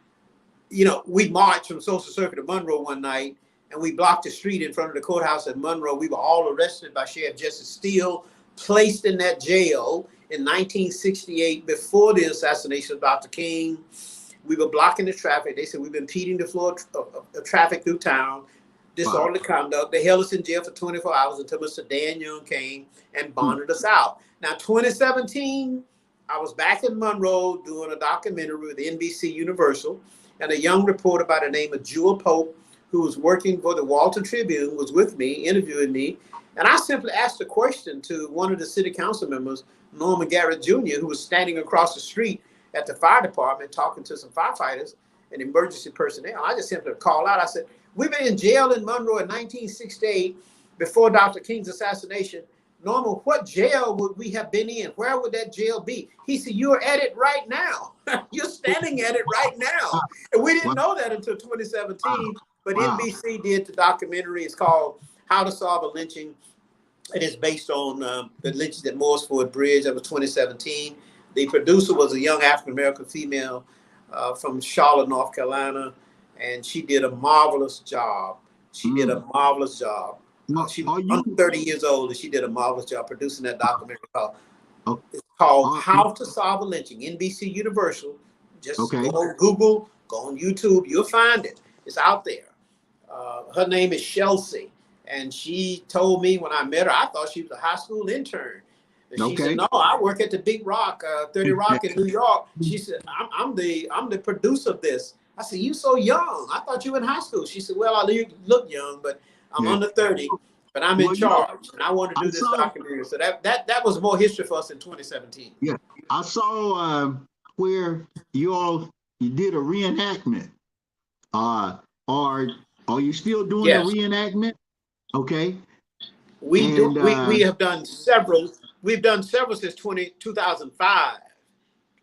You know, we marched from Social Circuit to Monroe one night, and we blocked the street in front of the courthouse at Monroe. We were all arrested by Sheriff Justice Steele, placed in that jail in 1968 before the assassination of Dr. King. We were blocking the traffic. They said we've been impeding the flow of traffic through town, disorderly conduct. They held us in jail for 24 hours until Mr. Dan Young came and bonded us out. Now, 2017, I was back in Monroe doing a documentary with NBC Universal, and a young reporter by the name of Jewel Pope, who was working for the Walton Tribune, was with me, interviewing me. And I simply asked a question to one of the city council members, Norman Garrett Jr., who was standing across the street at the fire department talking to some firefighters and emergency personnel. I just simply called out. I said, we've been in jail in Monroe in 1968 before Dr. King's assassination. Norman, what jail would we have been in? Where would that jail be? He said, you're at it right now. You're standing at it right now. And we didn't know that until 2017, but NBC did the documentary. It's called How to Solve a Lynching. It is based on the lynchings at Mooresford Bridge. That was 2017. The producer was a young African-American female from Charlotte, North Carolina, and she did a marvelous job. She did a marvelous job. She was 30 years old, and she did a marvelous job producing that documentary it's called How to Solve a Lynching, NBC Universal. Just go on Google, go on YouTube, you'll find it. It's out there. Her name is Chelsea, and she told me when I met her, I thought she was a high school intern. And she said, no, I work at the Big Rock, 30 Rock in New York. She said, I'm the producer of this. I said, you so young. I thought you were in high school. She said, well, I look young, but I'm under 30, but I'm in charge, and I want to do this documentary. So that was more history for us in 2017. Yeah, I saw where you did a reenactment. Are you still doing the reenactment? Okay. We have done several. We've done several since 2005.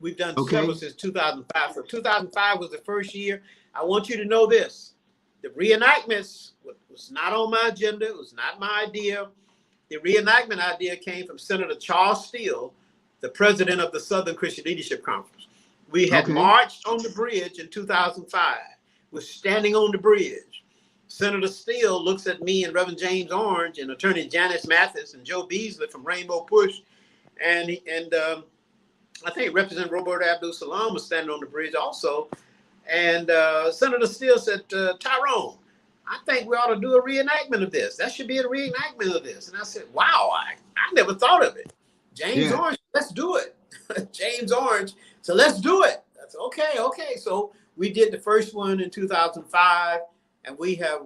We've done several since 2005. So 2005 was the first year. I want you to know this. The reenactments was not on my agenda. It was not my idea. The reenactment idea came from Senator Charles Steele, the president of the Southern Christian Leadership Conference. We had marched on the bridge in 2005. We're standing on the bridge. Senator Steele looks at me and Reverend James Orange and Attorney Janice Mathis and Joe Beasley from Rainbow Push. And I think Representative Roberto Abdul-Salam was standing on the bridge also. And Senator Steele said, Tyrone, I think we ought to do a reenactment of this. That should be a reenactment of this. And I said, wow, I never thought of it. James Orange, let's do it. James Orange, so let's do it. That's okay. So we did the first one in 2005, and we have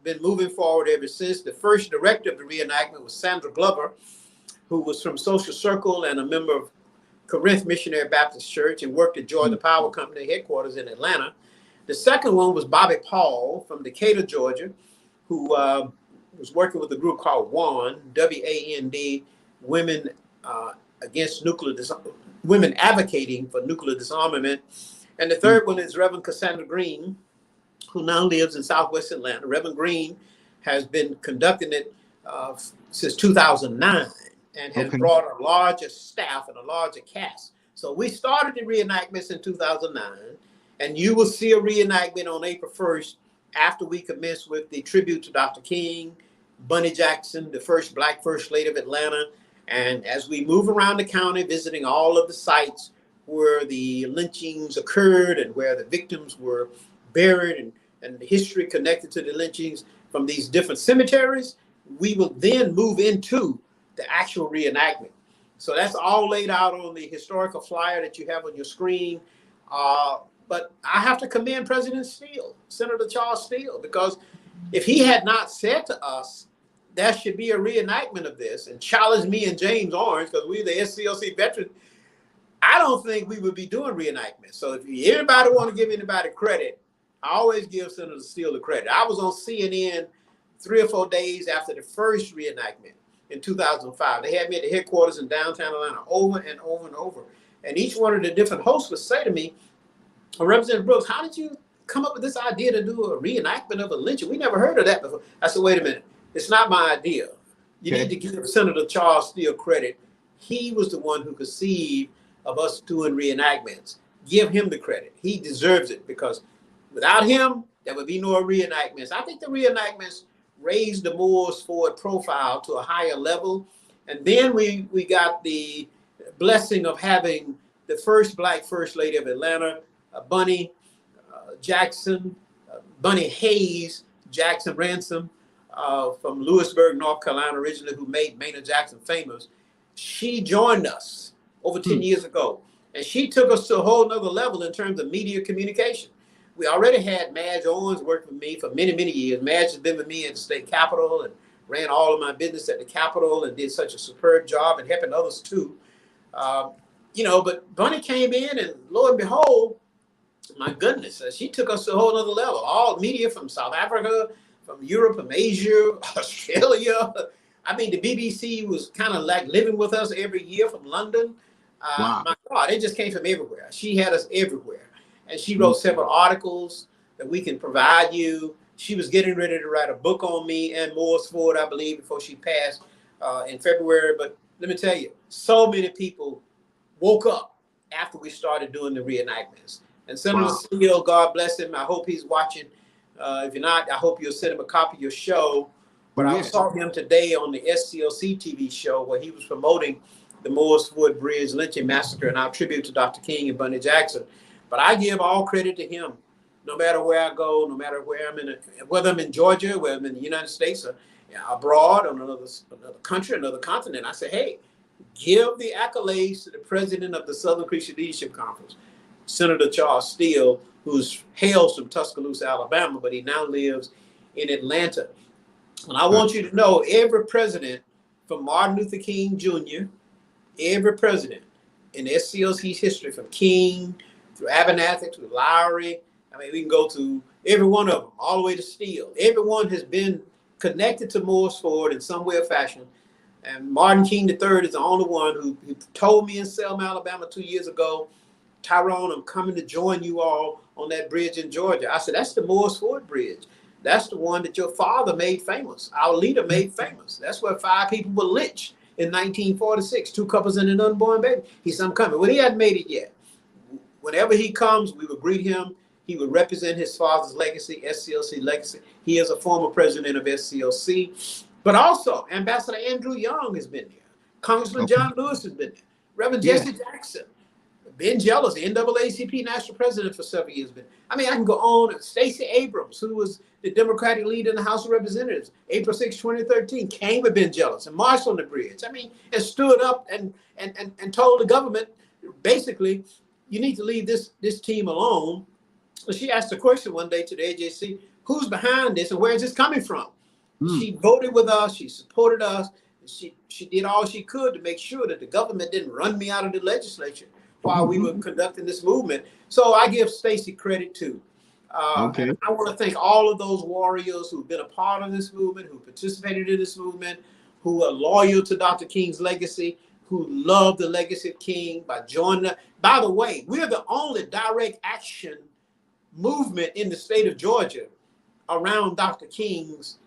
been moving forward ever since. The first director of the reenactment was Sandra Glover, who was from Social Circle and a member of Corinth Missionary Baptist Church and worked at Georgia Power Company headquarters in Atlanta. The second one was Bobby Paul from Decatur, Georgia, who was working with a group called WAND, W-A-N-D, Women Against Nuclear Women Advocating for Nuclear Disarmament. And the third one is Reverend Cassandra Green, who now lives in Southwest Atlanta. Reverend Green has been conducting it since 2009 and has brought a larger staff and a larger cast. So we started the reenactments in 2009, and you will see a reenactment on April 1st after we commence with the tribute to Dr. King, Bunny Jackson, the first Black First Lady of Atlanta. And as we move around the county, visiting all of the sites where the lynchings occurred and where the victims were buried and the history connected to the lynchings from these different cemeteries, we will then move into the actual reenactment. So that's all laid out on the historical flyer that you have on your screen. But I have to commend President Steele, Senator Charles Steele, because if he had not said to us, there should be a reenactment of this and challenged me and James Orange, because we're the SCLC veterans, I don't think we would be doing reenactments. So if anybody want to give anybody credit, I always give Senator Steele the credit. I was on CNN 3 or 4 days after the first reenactment in 2005. They had me at the headquarters in downtown Atlanta over and over and over. And each one of the different hosts would say to me, Representative Brooks, how did you come up with this idea to do a reenactment of a lynching? We never heard of that before. I said, wait a minute. It's not my idea. You need to give Senator Charles Steele credit. He was the one who conceived of us doing reenactments. give him the credit. He deserves it, because without him, there would be no reenactments. I think the reenactments raised the Moores Ford profile to a higher level. And then we got the blessing of having the first Black First Lady of Atlanta, Bunny Jackson, Bunny Hayes Jackson Ransom, from Lewisburg, North Carolina, originally, who made Maynard Jackson famous. She joined us over 10 years ago, and she took us to a whole nother level in terms of media communication. We already had Madge Owens working with me for many, many years. Madge has been with me at the state capitol and ran all of my business at the capitol and did such a superb job and helping others too. But Bunny came in, and lo and behold, my goodness, she took us to a whole nother level. All media from South Africa, from Europe, from Asia, Australia. I mean, the BBC was kind of like living with us every year from London. Wow. My God, it just came from everywhere. She had us everywhere. And she wrote several articles that we can provide you. She was getting ready to write a book on me and Moores Ford, I believe, before she passed in February. But let me tell you, so many people woke up after we started doing the reenactments. And Senator Steele, God bless him, I hope he's watching. If you're not, I hope you'll send him a copy of your show. But I saw him today on the SCLC TV show where he was promoting the Moores Ford Bridge lynching massacre and our tribute to Dr. King and Bunny Jackson. But I give all credit to him, no matter where I go, no matter where I'm whether I'm in Georgia, whether I'm in the United States, or abroad, on another country, another continent. I say, hey, give the accolades to the president of the Southern Christian Leadership Conference, Senator Charles Steele, who's hails from Tuscaloosa, Alabama, but he now lives in Atlanta. And I want you to know, every president from Martin Luther King Jr., every president in SCLC's history, from King through Abernathy to Lowry, I mean, we can go to every one of them, all the way to Steele. Everyone has been connected to Moores Ford in some way or fashion. And Martin King III is the only one who told me in Selma, Alabama 2 years ago, Tyrone, I'm coming to join you all on that bridge in Georgia. I said, that's the Moores Ford Bridge. That's the one that your father made famous. Our leader made famous. That's where 5 people were lynched in 1946, 2 couples and an unborn baby. He said, I'm coming. Well, he hadn't made it yet. Whenever he comes, we would greet him. He would represent his father's legacy, SCLC legacy. He is a former president of SCLC. But also, Ambassador Andrew Young has been there. Congressman John Lewis has been there. Reverend Jesse Jackson. Ben Jealous, the NAACP national president for several years. I mean, I can go on. Stacey Abrams, who was the Democratic leader in the House of Representatives, April 6, 2013, came with Ben Jealous and marched on the bridge. I mean, and stood up and told the government, basically, you need to leave this team alone. So she asked a question one day to the AJC, who's behind this and where is this coming from? She voted with us. She supported us. She did all she could to make sure that the government didn't run me out of the legislature while we were conducting this movement. So I give Stacey credit too. And I want to thank all of those warriors who've been a part of this movement, who participated in this movement, who are loyal to Dr. King's legacy, who love the legacy of King by joining. By the way, we're the only direct action movement in the state of Georgia around Dr. King's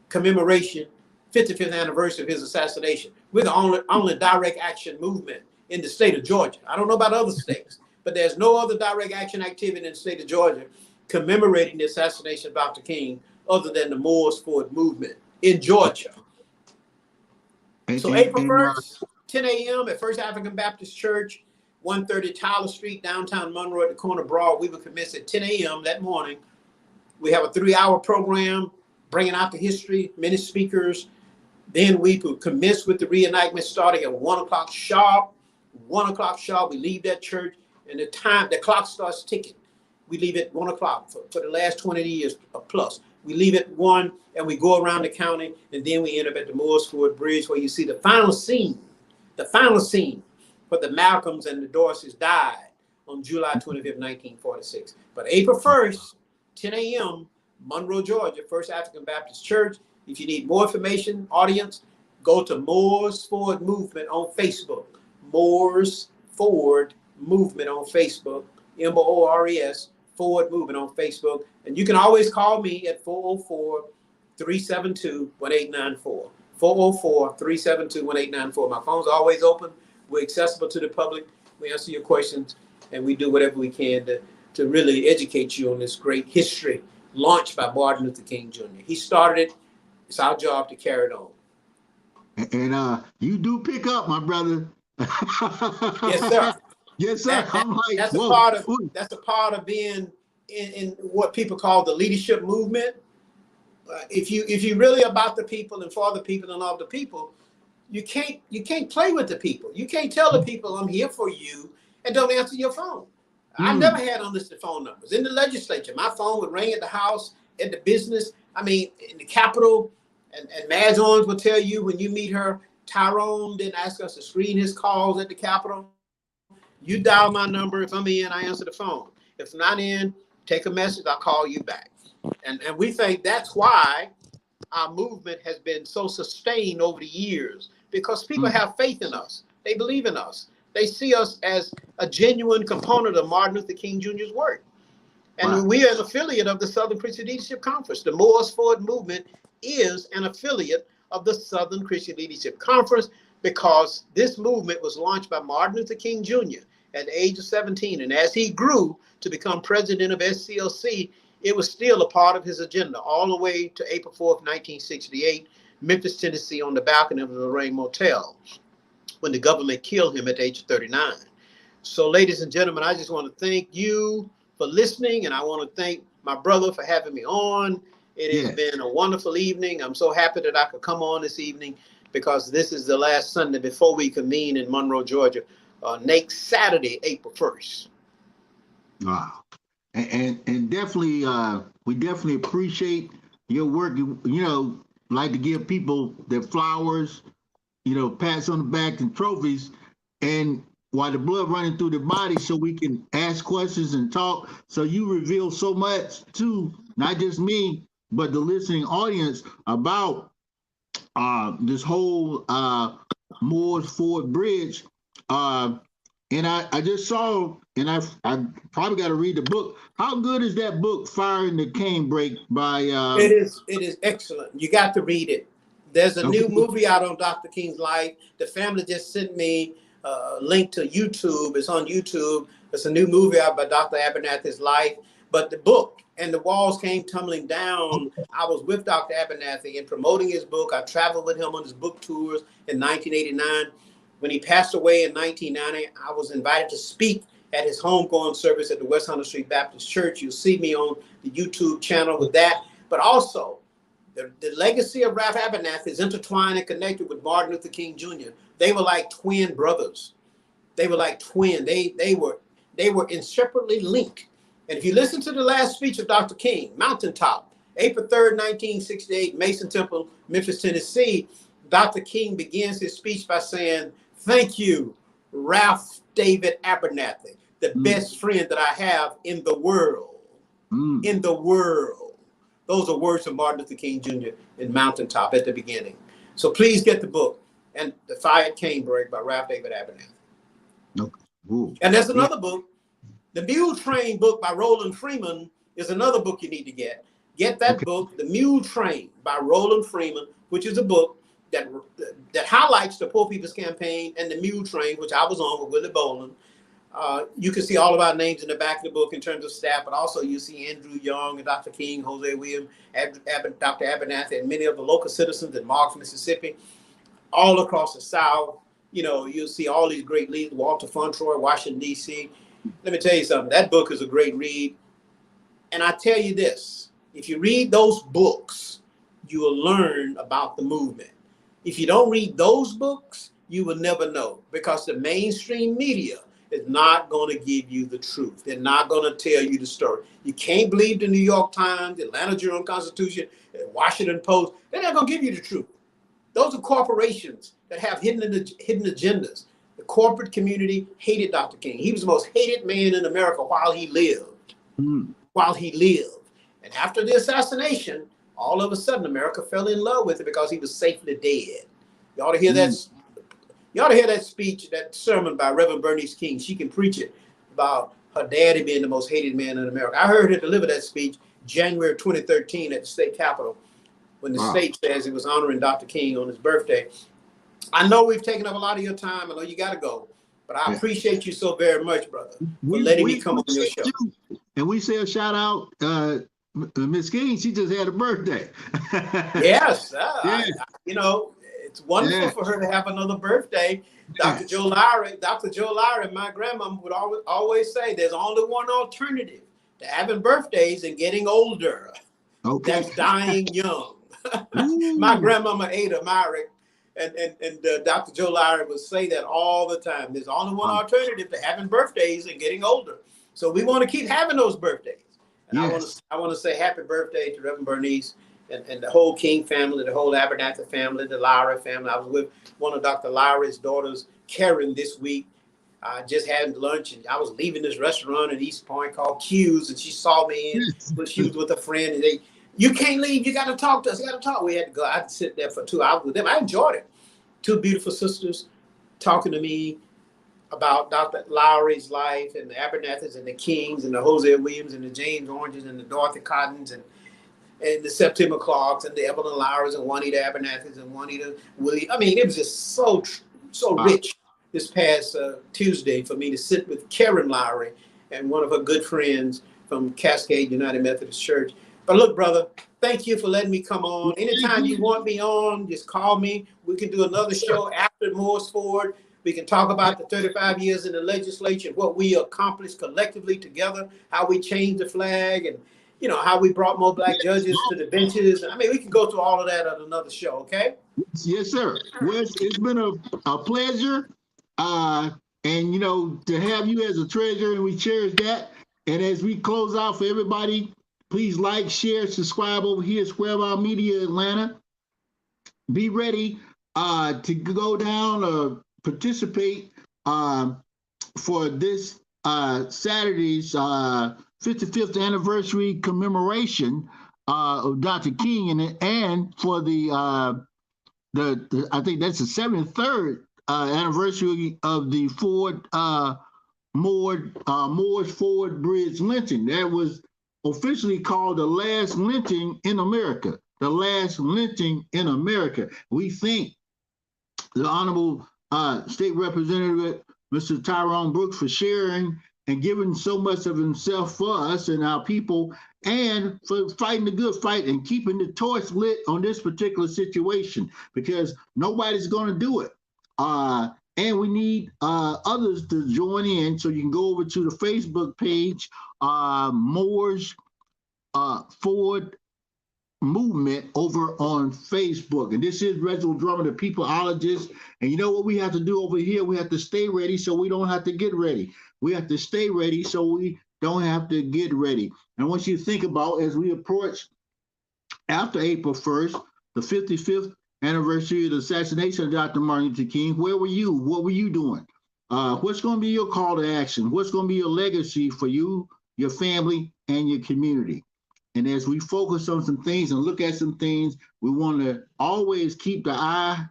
commemoration, 55th anniversary of his assassination. We're the only direct action movement in the state of Georgia. I don't know about other states, but there's no other direct action activity in the state of Georgia commemorating the assassination of Dr. King other than the Moores Ford movement in Georgia. So April 1st, 10 a.m. at First African Baptist Church, 130 Tyler Street, downtown Monroe at the corner of Broad. We will commence at 10 a.m. that morning. We have a 3-hour program bringing out the history, many speakers. Then we will commence with the reenactment starting at 1 o'clock sharp. 1 o'clock sharp, we leave that church, and the clock starts ticking. We leave at 1 o'clock for the last 20 years plus. We leave at 1 and we go around the county, and then we end up at the Moores Ford Bridge where you see the final scene where the Malcolms and the Dorseys died on July 25th, 1946. But April 1st, 10 a.m., Monroe, Georgia, First African Baptist Church. If you need more information, audience, go to Moores Ford Movement on Facebook. Moores Ford Movement on Facebook, MOORES, Ford Movement on Facebook. And you can always call me at 404-372-1894. 404-372-1894. My phone's always open. We're accessible to the public. We answer your questions. and we do whatever we can to really educate you on this great history launched by Martin Luther King Jr. He started it. It's our job to carry it on. And you do pick up, my brother. Yes, sir. Yes, sir. I'm like, That's a whoa. part of being in what people call the leadership movement. If you really about the people and for the people and of the people, you can't play with the people. You can't tell the people I'm here for you and don't answer your phone. I never had unlisted phone numbers in the legislature. My phone would ring at the house, at the business. I mean, in the Capitol, and Madge Owens will tell you when you meet her, Tyrone didn't ask us to screen his calls at the Capitol. You dial my number. If I'm in, I answer the phone. If I'm not in, take a message. I'll call you back. And we think that's why our movement has been so sustained over the years, because people have faith in us. They believe in us. They see us as a genuine component of Martin Luther King Jr.'s work. And we are an affiliate of the Southern Christian Leadership Conference. The Moores Forward Movement is an affiliate of the Southern Christian Leadership Conference, because this movement was launched by Martin Luther King Jr. at the age of 17. And as he grew to become president of SCLC, it was still a part of his agenda all the way to April 4th, 1968, Memphis, Tennessee, on the balcony of the Lorraine Motel, when the government killed him at the age of 39. So, ladies and gentlemen, I just want to thank you for listening, and I want to thank my brother for having me on. It has been a wonderful evening. I'm so happy that I could come on this evening, because this is the last Sunday before we convene in Monroe, Georgia, next Saturday, April 1st. Wow. And definitely, we definitely appreciate your work. You know, like to give people their flowers, you know, pats on the back and trophies, and while the blood running through the body, so we can ask questions and talk. So you reveal so much to not just me, but the listening audience about this whole Moores Ford Bridge. And I just saw, and I probably got to read the book. How good is that book, Fire in the Canebrake by? It is excellent. You got to read it. There's a new movie out on Dr. King's life. The family just sent me a link to YouTube. It's on YouTube. It's a new movie out by Dr. Abernathy's life. But the book and the walls came tumbling down. I was with Dr. Abernathy in promoting his book. I traveled with him on his book tours in 1989. When he passed away in 1990, I was invited to speak at his homegoing service at the West 100th Street Baptist Church. You'll see me on the YouTube channel with that. But also, the legacy of Ralph Abernathy is intertwined and connected with Martin Luther King Jr. They were like twin brothers. They were like twin. They were inseparably linked. And if you listen to the last speech of Dr. King, Mountaintop, April 3rd, 1968, Mason Temple, Memphis, Tennessee, Dr. King begins his speech by saying, "Thank you, Ralph David Abernathy, the best friend that I have in the world." In the world. Those are words of Martin Luther King Jr. in Mountaintop at the beginning. So please get the book, and The Fire at Canebrake by Ralph David Abernathy. Okay. And there's another book. The Mule Train book by Roland Freeman is another book you need to get. Get that book, The Mule Train by Roland Freeman, which is a book that highlights the Poor People's Campaign and the Mule Train, which I was on with Willie Boland. You can see all of our names in the back of the book in terms of staff, but also you see Andrew Young and Dr. King, Jose Williams, Dr. Abernathy, and many of the local citizens in Marks, Mississippi, all across the South. You know, you'll see all these great leaders, Walter Fontroy, Washington, D.C. Let me tell you something. That book is a great read. And I tell you this, if you read those books, you will learn about the movement. If you don't read those books, you will never know, because the mainstream media is not going to give you the truth. They're not going to tell you the story. You can't believe the New York Times, the Atlanta Journal-Constitution, the Washington Post. They're not going to give you the truth. Those are corporations that have hidden agendas. The corporate community hated Dr. King. He was the most hated man in America while he lived. While he lived. And after the assassination, all of a sudden America fell in love with him because he was safely dead. You ought to hear that. You ought to hear that speech, that sermon by Reverend Bernice King. She can preach it about her daddy being the most hated man in America. I heard her deliver that speech January 2013 at the state capitol, when the state says it was honoring Dr. King on his birthday. I know we've taken up a lot of your time. I know you got to go, But I Yeah. appreciate you so very much, brother, for We letting me we come on your appreciate show. you. And we say a shout out, Miss King. She just had a birthday. Yes, Yeah, you know, it's wonderful yeah, for her to have another birthday. yeah. Dr. Joe Lowry, my grandma would always say there's only one alternative to having birthdays and getting older. Okay. That's dying young. My Ooh. grandmama Ada Myrick and Dr. Joe Lowry would say that all the time. There's only one alternative to having birthdays and getting older. So we want to keep having those birthdays. And Yes. I want to say happy birthday to Reverend Bernice and the whole King family, the whole Abernathy family, the Lowry family. I was with one of Dr. Lowry's daughters, Karen, this week. I just had lunch and I was leaving this restaurant in East Point called Q's, and she saw me in Yes. when she was with a friend, and you can't leave, you got to talk to us, you got to talk. We had to go. I had to sit there for 2 hours with them. I enjoyed it. Two beautiful sisters talking to me about Dr. Lowry's life and the Abernathys and the Kings and the Hosea Williams and the James Oranges and the Dorothy Cottons and the Septima Clarks and the Evelyn Lowrys and Juanita Abernathys and Juanita Williams. I mean, it was just so rich this past Tuesday for me to sit with Karen Lowry and one of her good friends from Cascade United Methodist Church. But look, brother, thank you for letting me come on. Anytime you want me on, just call me. We can do another show after Morris Ford. We can talk about the 35 years in the legislature, what we accomplished collectively together, how we changed the flag, and how we brought more black judges to the benches. I mean, we can go through all of that at another show, okay? Yes, sir. Well, it's been a pleasure. And to have you as a treasure, and we cherish that. And as we close out for everybody, please like, share, subscribe over here at Square Mile Media Atlanta. Be ready to go down or participate for this Saturday's 55th anniversary commemoration of Dr. King, and for the I think that's the 73rd anniversary of the Moore's Ford Bridge lynching. That was officially called the last lynching in America. The last lynching in America. We thank the Honorable State Representative, Mr. Tyrone Brooks, for sharing and giving so much of himself for us and our people, and for fighting the good fight and keeping the torch lit on this particular situation, because nobody's going to do it. And we need others to join in. So you can go over to the Facebook page, Moore's Ford Movement, over on Facebook. And this is Reginal Drummer, the peopleologist. And you know what we have to do over here? We have to stay ready so we don't have to get ready. We have to stay ready so we don't have to get ready. And once you think about, as we approach after April 1st, the 55th anniversary of the assassination of Dr. Martin Luther King, where were you? What were you doing? What's going to be your call to action? What's going to be your legacy for you, your family, and your community? And as we focus on some things and look at some things, we want to always keep the eye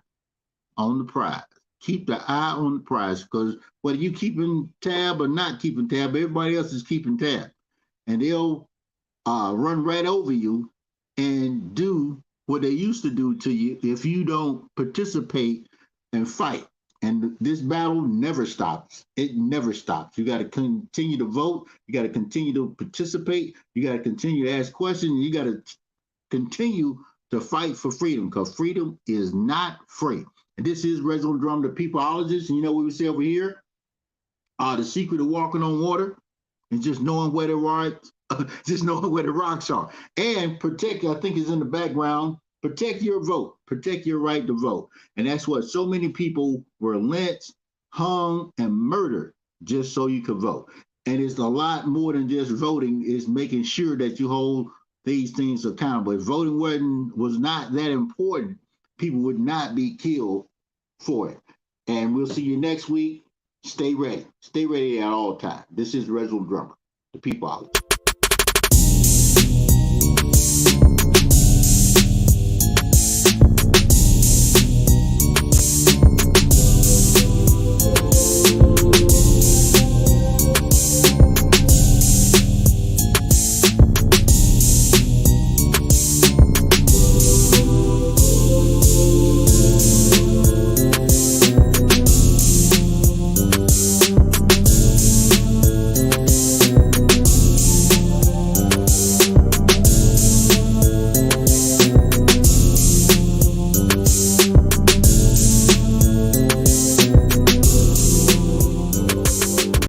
on the prize. Keep the eye on the prize, because whether you keeping tab or not keeping tab, everybody else is keeping tab. And they'll run right over you and do what they used to do to you if you don't participate and fight. And this battle never stops. It never stops. You got to continue to vote. You got to continue to participate. You got to continue to ask questions. You got to continue to fight for freedom, because freedom is not free. And this is Reginal Drummer, the peopleologist. And you know what we say over here? The secret of walking on water is just knowing where the rocks, just knowing where the rocks are. And protect, I think is in the background, protect your vote, protect your right to vote. And that's what so many people were lynched, hung, and murdered just so you could vote. And it's a lot more than just voting. It's making sure that you hold these things accountable. If voting was not that important, people would not be killed for it. And we'll see you next week. Stay ready. Stay ready at all times. This is Reginal Drummer, the people.